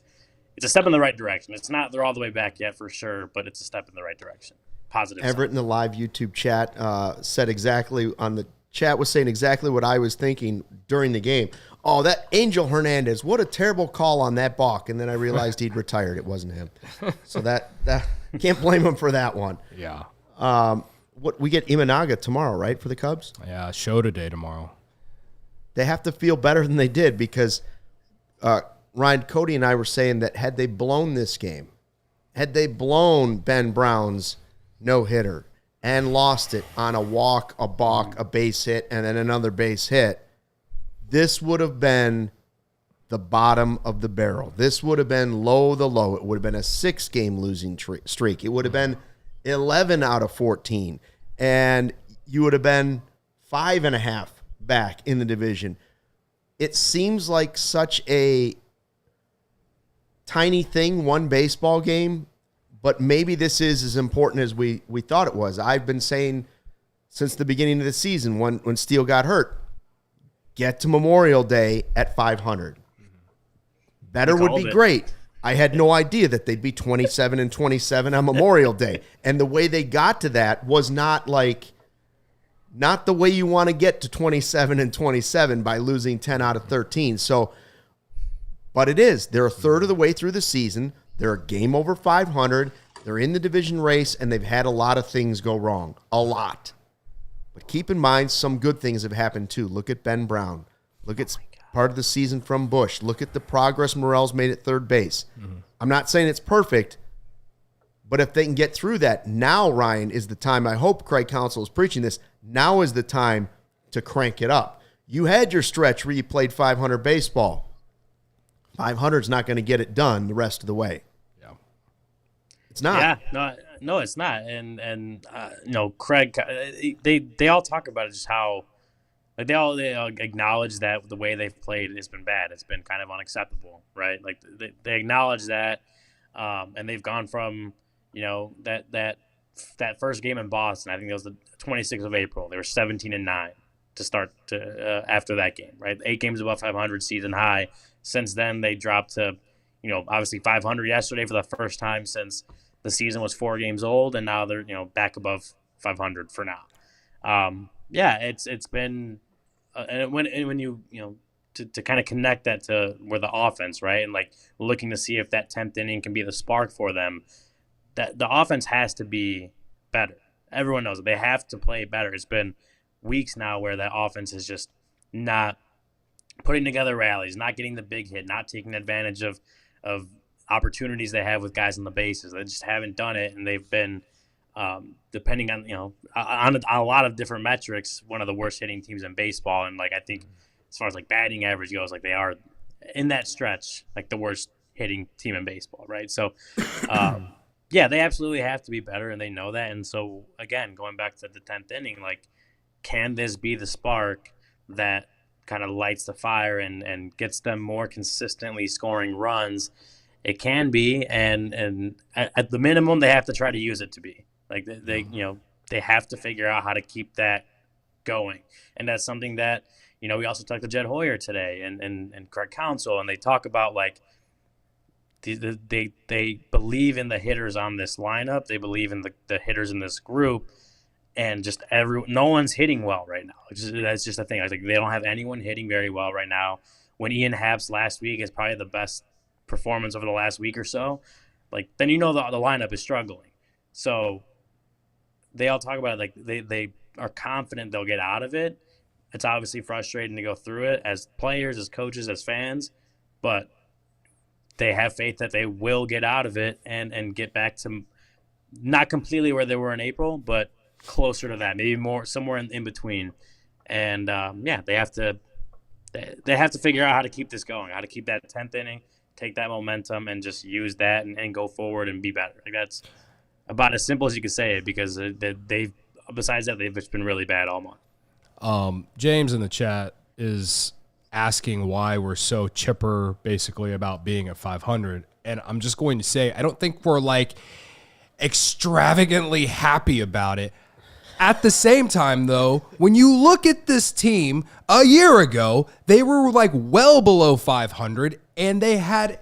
Speaker 4: a step in the right direction. It's not they're all the way back yet for sure, but it's a step in the right direction. Positive.
Speaker 1: Everett in the live YouTube chat said exactly on the chat was saying exactly what I was thinking during the game. Oh, that Angel Hernandez, what a terrible call on that balk. And then I realized he'd retired. It wasn't him. So that can't blame him for that one.
Speaker 2: Yeah.
Speaker 1: We get Imanaga tomorrow, right, for the Cubs?
Speaker 2: Yeah, show today tomorrow.
Speaker 1: They have to feel better than they did because Ryan, Cody, and I were saying that had they blown this game, had they blown Ben Brown's no-hitter and lost it on a walk, a balk, a base hit, and then another base hit, this would have been the bottom of the barrel. This would have been low the low. It would have been a 6-game losing streak. It would have been 11 out of 14. And you would have been 5.5 back in the division. It seems like such a tiny thing, one baseball game, but maybe this is as important as we thought it was. I've been saying since the beginning of the season when Steele got hurt, get to Memorial Day at 500. Better would be great. I had no idea that they'd be 27-27 on Memorial Day. And the way they got to that was not the way you want to get to 27-27 by losing 10 out of 13. So, but it is. They're a third of the way through the season. They're a game over 500. They're in the division race, and they've had a lot of things go wrong. A lot. But keep in mind, some good things have happened too. Look at Ben Brown. Look at part of the season from Bush. Look at the progress Morel's made at third base. Mm-hmm. I'm not saying it's perfect, but if they can get through that, now, Ryan, is the time. I hope Craig Counsell is preaching this. Now is the time to crank it up. You had your stretch where you played 500 baseball. 500 is not going to get it done the rest of the way.
Speaker 2: Yeah,
Speaker 1: it's not.
Speaker 4: Yeah, no, it's not. And Craig, they all talk about it, just how they all acknowledge that the way they've played has been bad. It's been kind of unacceptable, right? Like they acknowledge that, and they've gone from that first game in Boston. I think it was the 26th of April. They were 17-9 to start after that game, right? 8 games above 500, season high. Since then, they dropped to, obviously 500 yesterday for the first time since the season was 4 games old, and now they're, back above 500 for now. It's been, and when you to kind of connect that to where the offense, right, and like looking to see if that 10th inning can be the spark for them, that the offense has to be better. Everyone knows it. They have to play better. It's been weeks now where that offense is just not putting together rallies, not getting the big hit, not taking advantage of opportunities they have with guys on the bases. They just haven't done it, and they've been, depending on on a lot of different metrics, one of the worst hitting teams in baseball. And I think as far as batting average goes, they are in that stretch the worst hitting team in baseball, right? So, they absolutely have to be better, and they know that. And so again, going back to the 10th inning, can this be the spark that kind of lights the fire and gets them more consistently scoring runs, it can be. And at the minimum, they have to try to use it to be. Like they have to figure out how to keep that going. And that's something that, we also talked to Jed Hoyer today and Craig Counsell, and they talk about like they believe in the hitters on this lineup. They believe in the hitters in this group, and just no one's hitting well right now. That's just a thing. I think they don't have anyone hitting very well right now. When Ian Happ's last week is probably the best performance over the last week or so, like then the lineup is struggling. So they all talk about it, like they are confident they'll get out of it. It's obviously frustrating to go through it as players, as coaches, as fans, but they have faith that they will get out of it and get back to not completely where they were in April, but closer to that, maybe more somewhere in between. And they have to figure out how to keep this going, how to keep that 10th inning, take that momentum, and just use that and go forward and be better. Like that's about as simple as you can say it, because besides that, they've just been really bad all month.
Speaker 2: James in the chat is asking why we're so chipper basically about being at 500. And I'm just going to say, I don't think we're like extravagantly happy about it. At the same time, though, when you look at this team a year ago, they were like well below 500, and they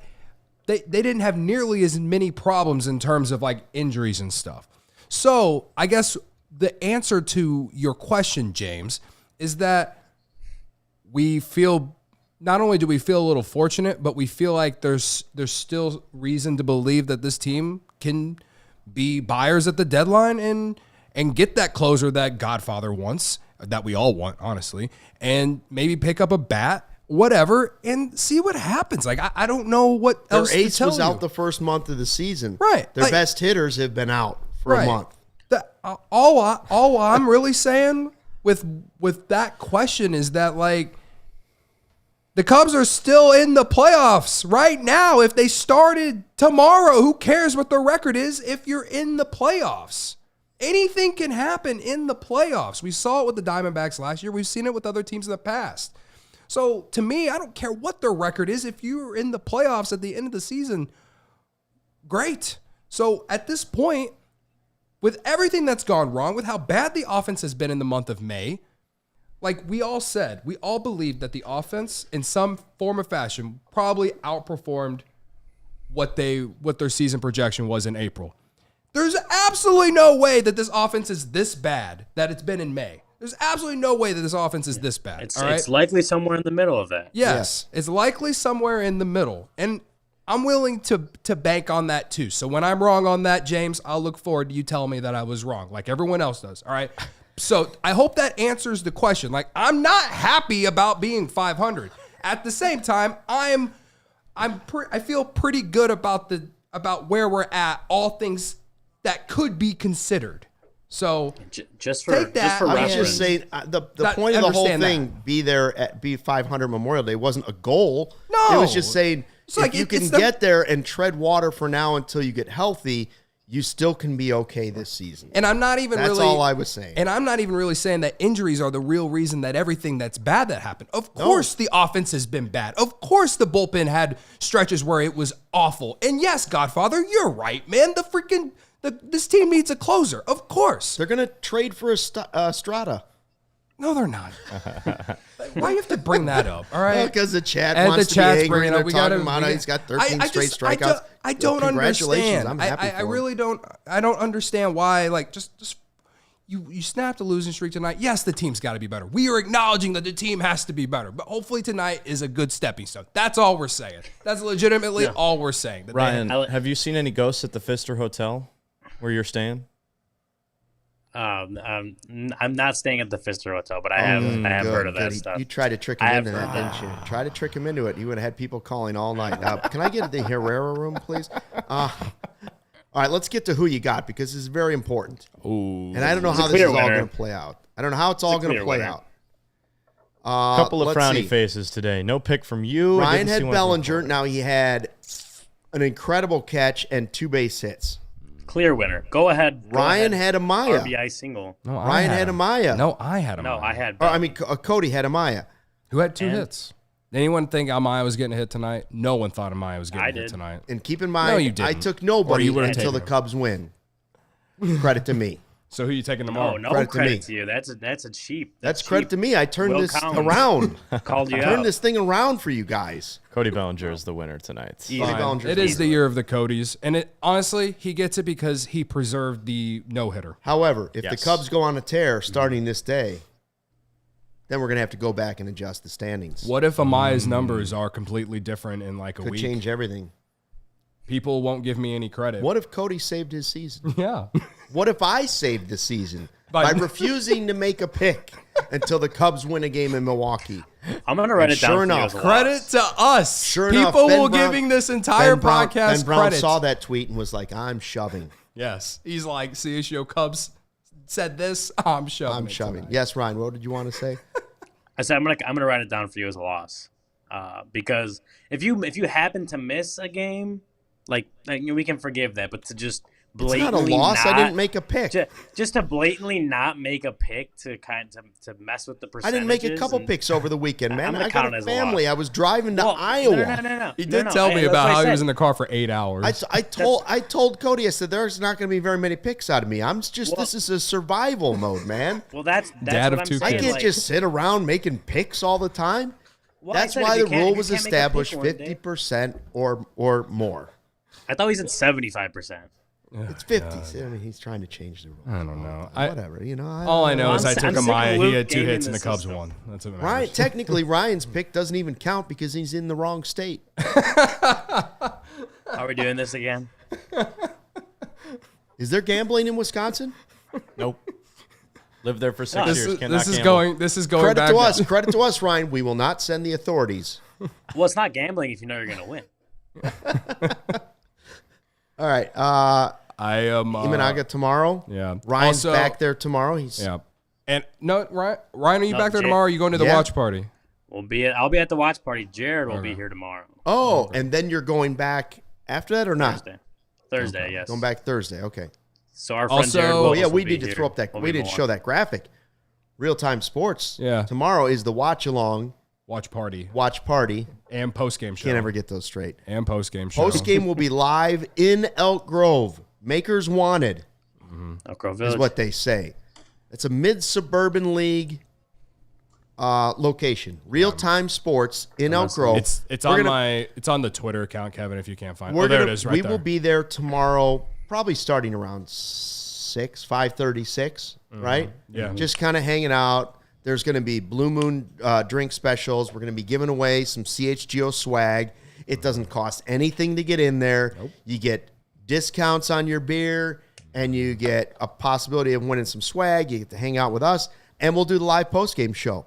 Speaker 2: didn't have nearly as many problems in terms of like injuries and stuff. So I guess the answer to your question, James, is that we feel, not only do we feel a little fortunate, but we feel like there's still reason to believe that this team can be buyers at the deadline and get that closer that Godfather wants, that we all want, honestly, and maybe pick up a bat, whatever, and see what happens. Like, I don't know what else to tell you.
Speaker 1: Their ace was out the first month of the season.
Speaker 2: Right.
Speaker 1: Their best hitters have been out for a month.
Speaker 2: All I'm really saying with that question is that, like, the Cubs are still in the playoffs right now. If they started tomorrow, who cares what the record is if you're in the playoffs? Anything can happen in the playoffs. We saw it with the Diamondbacks last year. We've seen it with other teams in the past. So, to me, I don't care what their record is. If you're in the playoffs at the end of the season, great. So, at this point, with everything that's gone wrong, with how bad the offense has been in the month of May, like we all said, we all believed that the offense, in some form or fashion, probably outperformed what their season projection was in April. There's absolutely no way that this offense is this bad that it's been in May. There's absolutely no way that this offense is this bad.
Speaker 4: It's likely somewhere in the middle of that.
Speaker 2: Yes, it's likely somewhere in the middle. And I'm willing to bank on that too. So when I'm wrong on that, James, I'll look forward to you telling me that I was wrong, like everyone else does. All right. So I hope that answers the question. Like, I'm not happy about being 500. At the same time, I feel pretty good about where we're at, all things that could be considered. So
Speaker 4: just for
Speaker 1: I was
Speaker 4: reference,
Speaker 1: just saying the point of the whole thing, be 500 Memorial Day wasn't a goal.
Speaker 2: No.
Speaker 1: It was just saying
Speaker 2: It's like
Speaker 1: you can get there and tread water for now until you get healthy, you still can be okay this season.
Speaker 2: And I'm not even
Speaker 1: That's all I was saying.
Speaker 2: And I'm not even really saying that injuries are the real reason that everything that's bad that happened. Of course the offense has been bad. Of course the bullpen had stretches where it was awful. And yes, Godfather, you're right, man. This team needs a closer. Of course.
Speaker 1: They're going to trade for a Strata.
Speaker 2: No, they're not. Why do you have to bring that up? All right,
Speaker 1: because the chat wants to be angry. They're talking about how he's got 13 straight strikeouts.
Speaker 2: I don't
Speaker 1: Congratulations.
Speaker 2: understand.
Speaker 1: I'm happy for
Speaker 2: I
Speaker 1: him.
Speaker 2: really don't. I don't understand why. Like, just you snapped a losing streak tonight. Yes, the team's got to be better. We are acknowledging that the team has to be better, but hopefully tonight is a good stepping stone. That's all we're saying. That's legitimately all we're saying.
Speaker 3: Ryan, have you seen any ghosts at the Pfister Hotel where you're staying?
Speaker 4: I'm not staying at the Pfister Hotel, but I have heard of that stuff.
Speaker 1: You tried to trick him into that, didn't you? Try to trick him into it. You would have had people calling all night. Can I get the Herrera room, please? All right, let's get to who you got, because this is very important.
Speaker 3: Ooh.
Speaker 1: And I don't know how this is all going to play out. I don't know how it's all going to play out.
Speaker 3: A couple of frowny faces today. No pick from you.
Speaker 1: Ryan had Bellinger. Now he had an incredible catch and 2 base hits.
Speaker 4: Clear winner. Go ahead.
Speaker 1: Ryan had Amaya.
Speaker 4: RBI single.
Speaker 2: No,
Speaker 1: Ryan had Amaya.
Speaker 2: No, I had Amaya.
Speaker 4: No, I had.
Speaker 1: Cody had Amaya.
Speaker 2: Who had 2 hits? Anyone think Amaya was getting a hit tonight? No one thought Amaya was getting a hit tonight.
Speaker 1: And keep in mind,
Speaker 2: you didn't.
Speaker 1: I took nobody
Speaker 2: would've
Speaker 1: until the
Speaker 2: taken him.
Speaker 1: Cubs win. Credit to me.
Speaker 2: So who you taking tomorrow?
Speaker 4: Oh, no
Speaker 1: Credit
Speaker 4: credit
Speaker 1: to
Speaker 4: to you. That's a cheap.
Speaker 1: That's credit to me. I turned
Speaker 4: Will
Speaker 1: this
Speaker 4: Collins
Speaker 1: around.
Speaker 4: Called you
Speaker 1: Turned
Speaker 4: out.
Speaker 1: this thing around for you guys.
Speaker 3: Cody Bellinger is the winner tonight.
Speaker 4: Easy.
Speaker 1: Cody Bellinger.
Speaker 2: It is the year of the Codys, and honestly, he gets it because he preserved the no-hitter.
Speaker 1: However, if the
Speaker 3: Yes.
Speaker 1: Cubs go on a tear starting this day, then we're going to have to go back and adjust the standings.
Speaker 2: What if Amaya's numbers are completely different in like a
Speaker 1: Could
Speaker 2: week?
Speaker 1: change everything.
Speaker 2: People won't give me any credit.
Speaker 1: What if Cody saved his season?
Speaker 2: Yeah.
Speaker 1: What if I saved the season
Speaker 2: By-
Speaker 1: by refusing to make a pick until the Cubs win a game in Milwaukee?
Speaker 4: I'm gonna write
Speaker 1: And
Speaker 4: it down.
Speaker 1: sure
Speaker 4: for you
Speaker 1: enough,
Speaker 4: as a
Speaker 2: Credit
Speaker 4: loss.
Speaker 2: to us.
Speaker 1: Sure
Speaker 2: People
Speaker 1: enough, Ben
Speaker 2: will
Speaker 1: Brown-
Speaker 2: giving this entire podcast
Speaker 1: Ben Brown
Speaker 2: credit.
Speaker 1: saw that tweet and was like, I'm shoving.
Speaker 2: Yes. He's like, CHGO Cubs said this, I'm shoving.
Speaker 1: I'm
Speaker 2: it
Speaker 1: shoving.
Speaker 2: tonight.
Speaker 1: Yes, Ryan, what did you want to say?
Speaker 4: I said I'm gonna write it down for you as a loss, because if you happen to miss a game, like we can forgive that, but to just
Speaker 1: It's
Speaker 4: blatantly
Speaker 1: not a loss. I
Speaker 4: not-
Speaker 1: didn't make a pick.
Speaker 4: just to blatantly not make a pick to mess with the
Speaker 1: I
Speaker 4: percentages.
Speaker 1: didn't make a couple
Speaker 4: and-
Speaker 1: picks over the weekend, man.
Speaker 4: I'm gonna
Speaker 1: I
Speaker 4: count
Speaker 1: got
Speaker 4: it
Speaker 1: a
Speaker 4: as a
Speaker 1: family.
Speaker 4: loss.
Speaker 1: I was driving to
Speaker 4: Well,
Speaker 1: Iowa.
Speaker 4: No.
Speaker 2: He did tell me
Speaker 4: Hey,
Speaker 2: about
Speaker 4: that's
Speaker 2: how
Speaker 4: what
Speaker 2: he
Speaker 4: I
Speaker 2: was
Speaker 4: said.
Speaker 2: in the car for 8 hours.
Speaker 1: I told Cody, I said, there's not going to be very many picks out of me. This is a survival mode, man.
Speaker 4: Well, that's
Speaker 2: Dad
Speaker 4: what
Speaker 2: of
Speaker 4: I'm
Speaker 2: 2
Speaker 1: I
Speaker 4: saying,
Speaker 1: can't
Speaker 4: like-
Speaker 1: just sit around making picks all the time.
Speaker 4: Well, I
Speaker 1: That's
Speaker 4: said
Speaker 1: why
Speaker 4: if you
Speaker 1: the
Speaker 4: can't-
Speaker 1: rule
Speaker 4: if you
Speaker 1: was
Speaker 4: can't make a pick
Speaker 1: established
Speaker 4: one day-
Speaker 1: 50% or more.
Speaker 4: I thought he said 75%.
Speaker 1: It's 50. I mean, he's trying to change the rule.
Speaker 2: I don't know.
Speaker 1: Whatever,
Speaker 2: All I know is
Speaker 4: I'm
Speaker 2: I
Speaker 4: sick
Speaker 2: took
Speaker 4: of
Speaker 2: Amaya. He
Speaker 4: Luke
Speaker 2: had 2
Speaker 4: gaming
Speaker 2: hits and the
Speaker 4: the
Speaker 2: Cubs
Speaker 4: system.
Speaker 2: won. That's what matters.
Speaker 1: Ryan, technically, Ryan's pick doesn't even count because he's in the wrong state.
Speaker 4: Are we doing this again?
Speaker 1: Is there gambling in Wisconsin?
Speaker 3: Nope. Lived there for 6
Speaker 2: This
Speaker 3: years.
Speaker 2: is,
Speaker 3: Cannot
Speaker 2: this is
Speaker 3: gamble.
Speaker 2: going. This is going
Speaker 1: Credit
Speaker 2: back
Speaker 1: to us. Credit to us, Ryan. We will not send the authorities.
Speaker 4: Well, it's not gambling if you know you're gonna win.
Speaker 1: All right.
Speaker 2: I am.
Speaker 1: Imanaga tomorrow.
Speaker 2: Yeah.
Speaker 1: Ryan's
Speaker 2: Also-
Speaker 1: back there tomorrow. He's
Speaker 2: Yeah. And no, Ryan, are you
Speaker 4: No,
Speaker 2: back there
Speaker 4: Jay-
Speaker 2: tomorrow? Or are you going to the
Speaker 1: Yeah.
Speaker 2: watch party?
Speaker 4: I'll be at the watch party. Jared will be here tomorrow.
Speaker 1: Oh, and then you're going back after that or not?
Speaker 4: Thursday, yes.
Speaker 1: Going back Thursday. Okay.
Speaker 4: So our friend
Speaker 2: Also-
Speaker 4: Jared
Speaker 2: Oh,
Speaker 1: Oh
Speaker 4: Willis
Speaker 1: yeah,
Speaker 4: will
Speaker 1: we
Speaker 4: be
Speaker 1: need to
Speaker 4: here.
Speaker 1: throw up that.
Speaker 4: We'll
Speaker 1: We
Speaker 4: be
Speaker 1: need to
Speaker 4: more.
Speaker 1: show that graphic. Real time sports.
Speaker 2: Yeah.
Speaker 1: Tomorrow is the watch along,
Speaker 2: Watch party
Speaker 1: watch party.
Speaker 2: and post game show.
Speaker 1: Can't ever get those straight.
Speaker 2: And post game show.
Speaker 1: Post game will be live in Elk Grove. Makers wanted
Speaker 4: Elk Grove
Speaker 1: is
Speaker 4: Village.
Speaker 1: what they say. It's a mid suburban league location. Real time sports in Elk Grove.
Speaker 2: It's
Speaker 1: We're
Speaker 2: on
Speaker 1: gonna-
Speaker 2: it's on the Twitter account, Kevin. If you can't find it,
Speaker 1: We're
Speaker 2: there
Speaker 1: gonna,
Speaker 2: it is. Right
Speaker 1: we
Speaker 2: there.
Speaker 1: will be there tomorrow, probably starting around 5:36, right?
Speaker 2: Yeah.
Speaker 1: Just kind of hanging out. There's going to be Blue Moon drink specials. We're going to be giving away some CHGO swag. It doesn't cost anything to get in there. You get discounts on your beer, and you get a possibility of winning some swag. You get to hang out with us, and we'll do the live post-game show.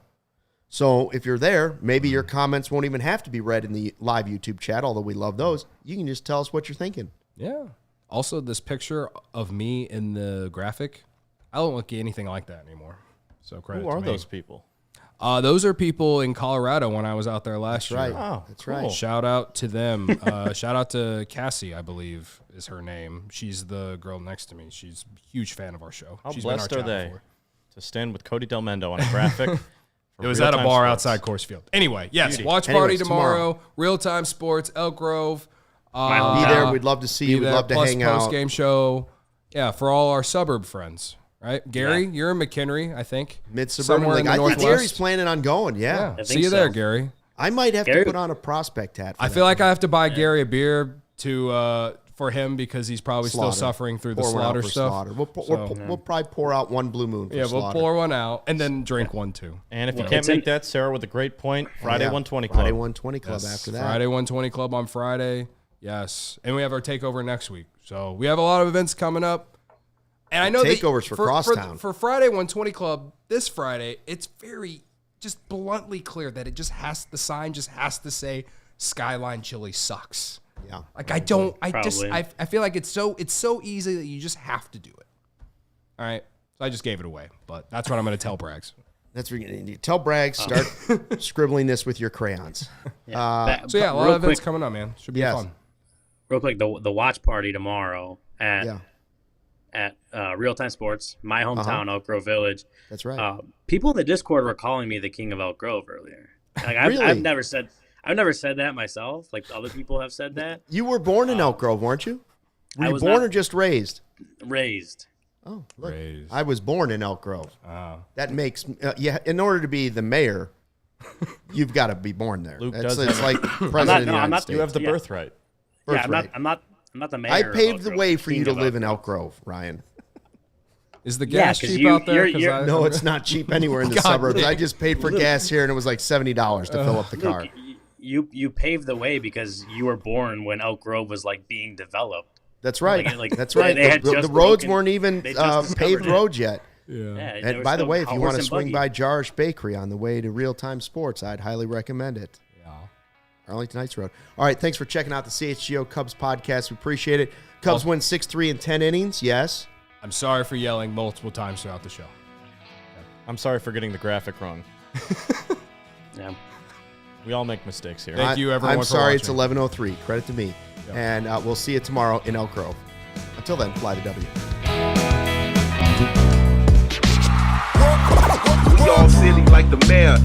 Speaker 1: So if you're there, maybe your comments won't even have to be read in the live YouTube chat, although we love those. You can just tell us what you're thinking.
Speaker 2: Yeah. Also, this picture of me in the graphic, I don't look anything like that anymore. So credit
Speaker 3: Who
Speaker 2: to
Speaker 3: are
Speaker 2: me.
Speaker 3: those people?
Speaker 2: Those are people in Colorado when I was out there last year.
Speaker 1: Right.
Speaker 3: Oh,
Speaker 1: That's
Speaker 3: cool.
Speaker 1: right.
Speaker 2: Shout out to them. Shout out to Cassie, I believe is her name. She's the girl next to me. She's a huge fan of our show.
Speaker 3: How
Speaker 2: She's been on
Speaker 3: blessed
Speaker 2: our
Speaker 3: are
Speaker 2: channel
Speaker 3: they
Speaker 2: before.
Speaker 3: to stand with Cody Del Mendo on a graphic?
Speaker 2: It was at a bar outside Coors Field. Anyway, yes,
Speaker 3: Beauty.
Speaker 2: watch party
Speaker 1: Anyways,
Speaker 2: tomorrow. Real time sports, Elk Grove.
Speaker 1: Be
Speaker 4: hometown.
Speaker 1: there. We'd love to see you. We'd
Speaker 2: there,
Speaker 1: love to
Speaker 2: plus
Speaker 1: hang out.
Speaker 2: post game show. Yeah, for all our suburb friends, right? Gary, you're in McHenry, I think.
Speaker 1: Mid-suburban
Speaker 2: Somewhere
Speaker 1: league.
Speaker 2: in the
Speaker 1: I think
Speaker 2: Northwest.
Speaker 1: Gary's planning on going. Yeah.
Speaker 2: Yeah,
Speaker 4: I
Speaker 2: see
Speaker 4: think
Speaker 2: you there,
Speaker 4: so.
Speaker 2: Gary.
Speaker 1: I might have
Speaker 4: Gary-
Speaker 1: to put on a prospect hat. For
Speaker 2: I
Speaker 1: that
Speaker 2: feel like
Speaker 1: one.
Speaker 2: I have to buy Gary a beer to for him because he's probably
Speaker 1: Slaughter.
Speaker 2: still suffering through the
Speaker 1: Pour one out
Speaker 2: slaughter
Speaker 1: for
Speaker 2: stuff.
Speaker 1: Slaughter. We'll
Speaker 2: So-
Speaker 1: we'll probably pour out one Blue Moon for
Speaker 2: Yeah, we'll
Speaker 1: Slaughter.
Speaker 2: pour one out and then drink one too.
Speaker 3: And if you
Speaker 4: Well,
Speaker 3: can't
Speaker 4: it's
Speaker 3: make
Speaker 4: in-
Speaker 3: that, Sarah with a great point, Friday
Speaker 1: Yeah.
Speaker 3: 120 Club.
Speaker 1: Friday 120 Club after that.
Speaker 2: Friday 120 Club on Friday. Yes. And we have our takeover next week. So we have a lot of events coming up. And I know that
Speaker 1: Takeovers for Crosstown.
Speaker 2: For Friday 120 Club this Friday, it's very just bluntly clear that the sign just has to say Skyline Chili sucks.
Speaker 1: Yeah.
Speaker 2: Like I
Speaker 4: Probably.
Speaker 2: feel like it's so easy that you just have to do it. All right. So I just gave it away, but that's what I'm going to tell Braggs.
Speaker 1: That's what you tell Bragg. Start scribbling this with your crayons.
Speaker 2: So yeah, a lot
Speaker 4: real
Speaker 2: of events
Speaker 4: quick,
Speaker 2: coming up, man. Should be
Speaker 1: Yes.
Speaker 2: fun.
Speaker 4: real quick. The watch party tomorrow at Real Time Sports, my hometown, Elk Grove Village.
Speaker 1: That's right.
Speaker 4: People in the Discord were calling me the king of Elk Grove earlier. Like
Speaker 1: Really?
Speaker 4: I've never said that myself. Like other people have said that.
Speaker 1: You were born in Elk Grove, weren't you? Were
Speaker 4: I
Speaker 1: you
Speaker 4: was
Speaker 1: born
Speaker 4: not-
Speaker 1: or just raised?
Speaker 4: Raised.
Speaker 1: Oh, look.
Speaker 2: Raised.
Speaker 1: I was born in Elk Grove.
Speaker 2: Oh.
Speaker 1: That makes in order to be the mayor, you've got to be born there.
Speaker 3: Luke
Speaker 1: it's
Speaker 3: does
Speaker 1: like president of the United States.
Speaker 3: You have the
Speaker 4: Yeah.
Speaker 3: birthright.
Speaker 4: Yeah, I'm
Speaker 1: Birthright.
Speaker 4: not the mayor.
Speaker 1: I
Speaker 4: of
Speaker 1: paved
Speaker 4: Elk
Speaker 1: the
Speaker 4: Grove,
Speaker 1: way for you
Speaker 4: king
Speaker 1: to
Speaker 4: of
Speaker 1: live in
Speaker 4: Grove.
Speaker 1: Elk Grove, Ryan.
Speaker 2: Is the
Speaker 4: Yeah,
Speaker 2: gas
Speaker 4: 'cause
Speaker 2: cheap
Speaker 4: you-
Speaker 2: out there?
Speaker 4: you're-
Speaker 2: 'Cause
Speaker 1: No, it's not cheap anywhere in the
Speaker 2: God
Speaker 1: suburbs.
Speaker 2: damn.
Speaker 1: I just paid for gas here, and it was like $70 to fill up the car.
Speaker 4: Luke, you paved the way because you were born when Elk Grove was like being developed.
Speaker 1: That's right.
Speaker 4: Like,
Speaker 1: That's right.
Speaker 4: they had
Speaker 1: The
Speaker 4: just
Speaker 1: roads
Speaker 4: broken-
Speaker 1: weren't even
Speaker 4: they just
Speaker 1: paved
Speaker 4: discovered it.
Speaker 1: roads yet.
Speaker 2: Yeah.
Speaker 4: Yeah, they
Speaker 1: And
Speaker 4: were
Speaker 1: by the
Speaker 4: still
Speaker 1: way, if you
Speaker 4: horse
Speaker 1: want to
Speaker 4: and
Speaker 1: swing
Speaker 4: buggy.
Speaker 1: by Jar's Bakery on the way to Real Time Sports, I'd highly recommend it.
Speaker 2: Yeah.
Speaker 1: Arlington Heights Road. All right, thanks for checking out the CHGO Cubs podcast. We appreciate it. Cubs win 6-3 in 10 innings. Yes.
Speaker 2: I'm sorry for yelling multiple times throughout the show.
Speaker 3: I'm sorry for getting the graphic wrong.
Speaker 4: Yeah.
Speaker 3: We all make mistakes here.
Speaker 2: Thank you, everyone,
Speaker 1: I'm
Speaker 2: for
Speaker 1: sorry, it's
Speaker 2: watching.
Speaker 1: 11:03. Credit to me.
Speaker 2: Yep.
Speaker 1: And we'll see you tomorrow in Elk Grove. Until then, fly the W.
Speaker 5: We all silly like the mayor.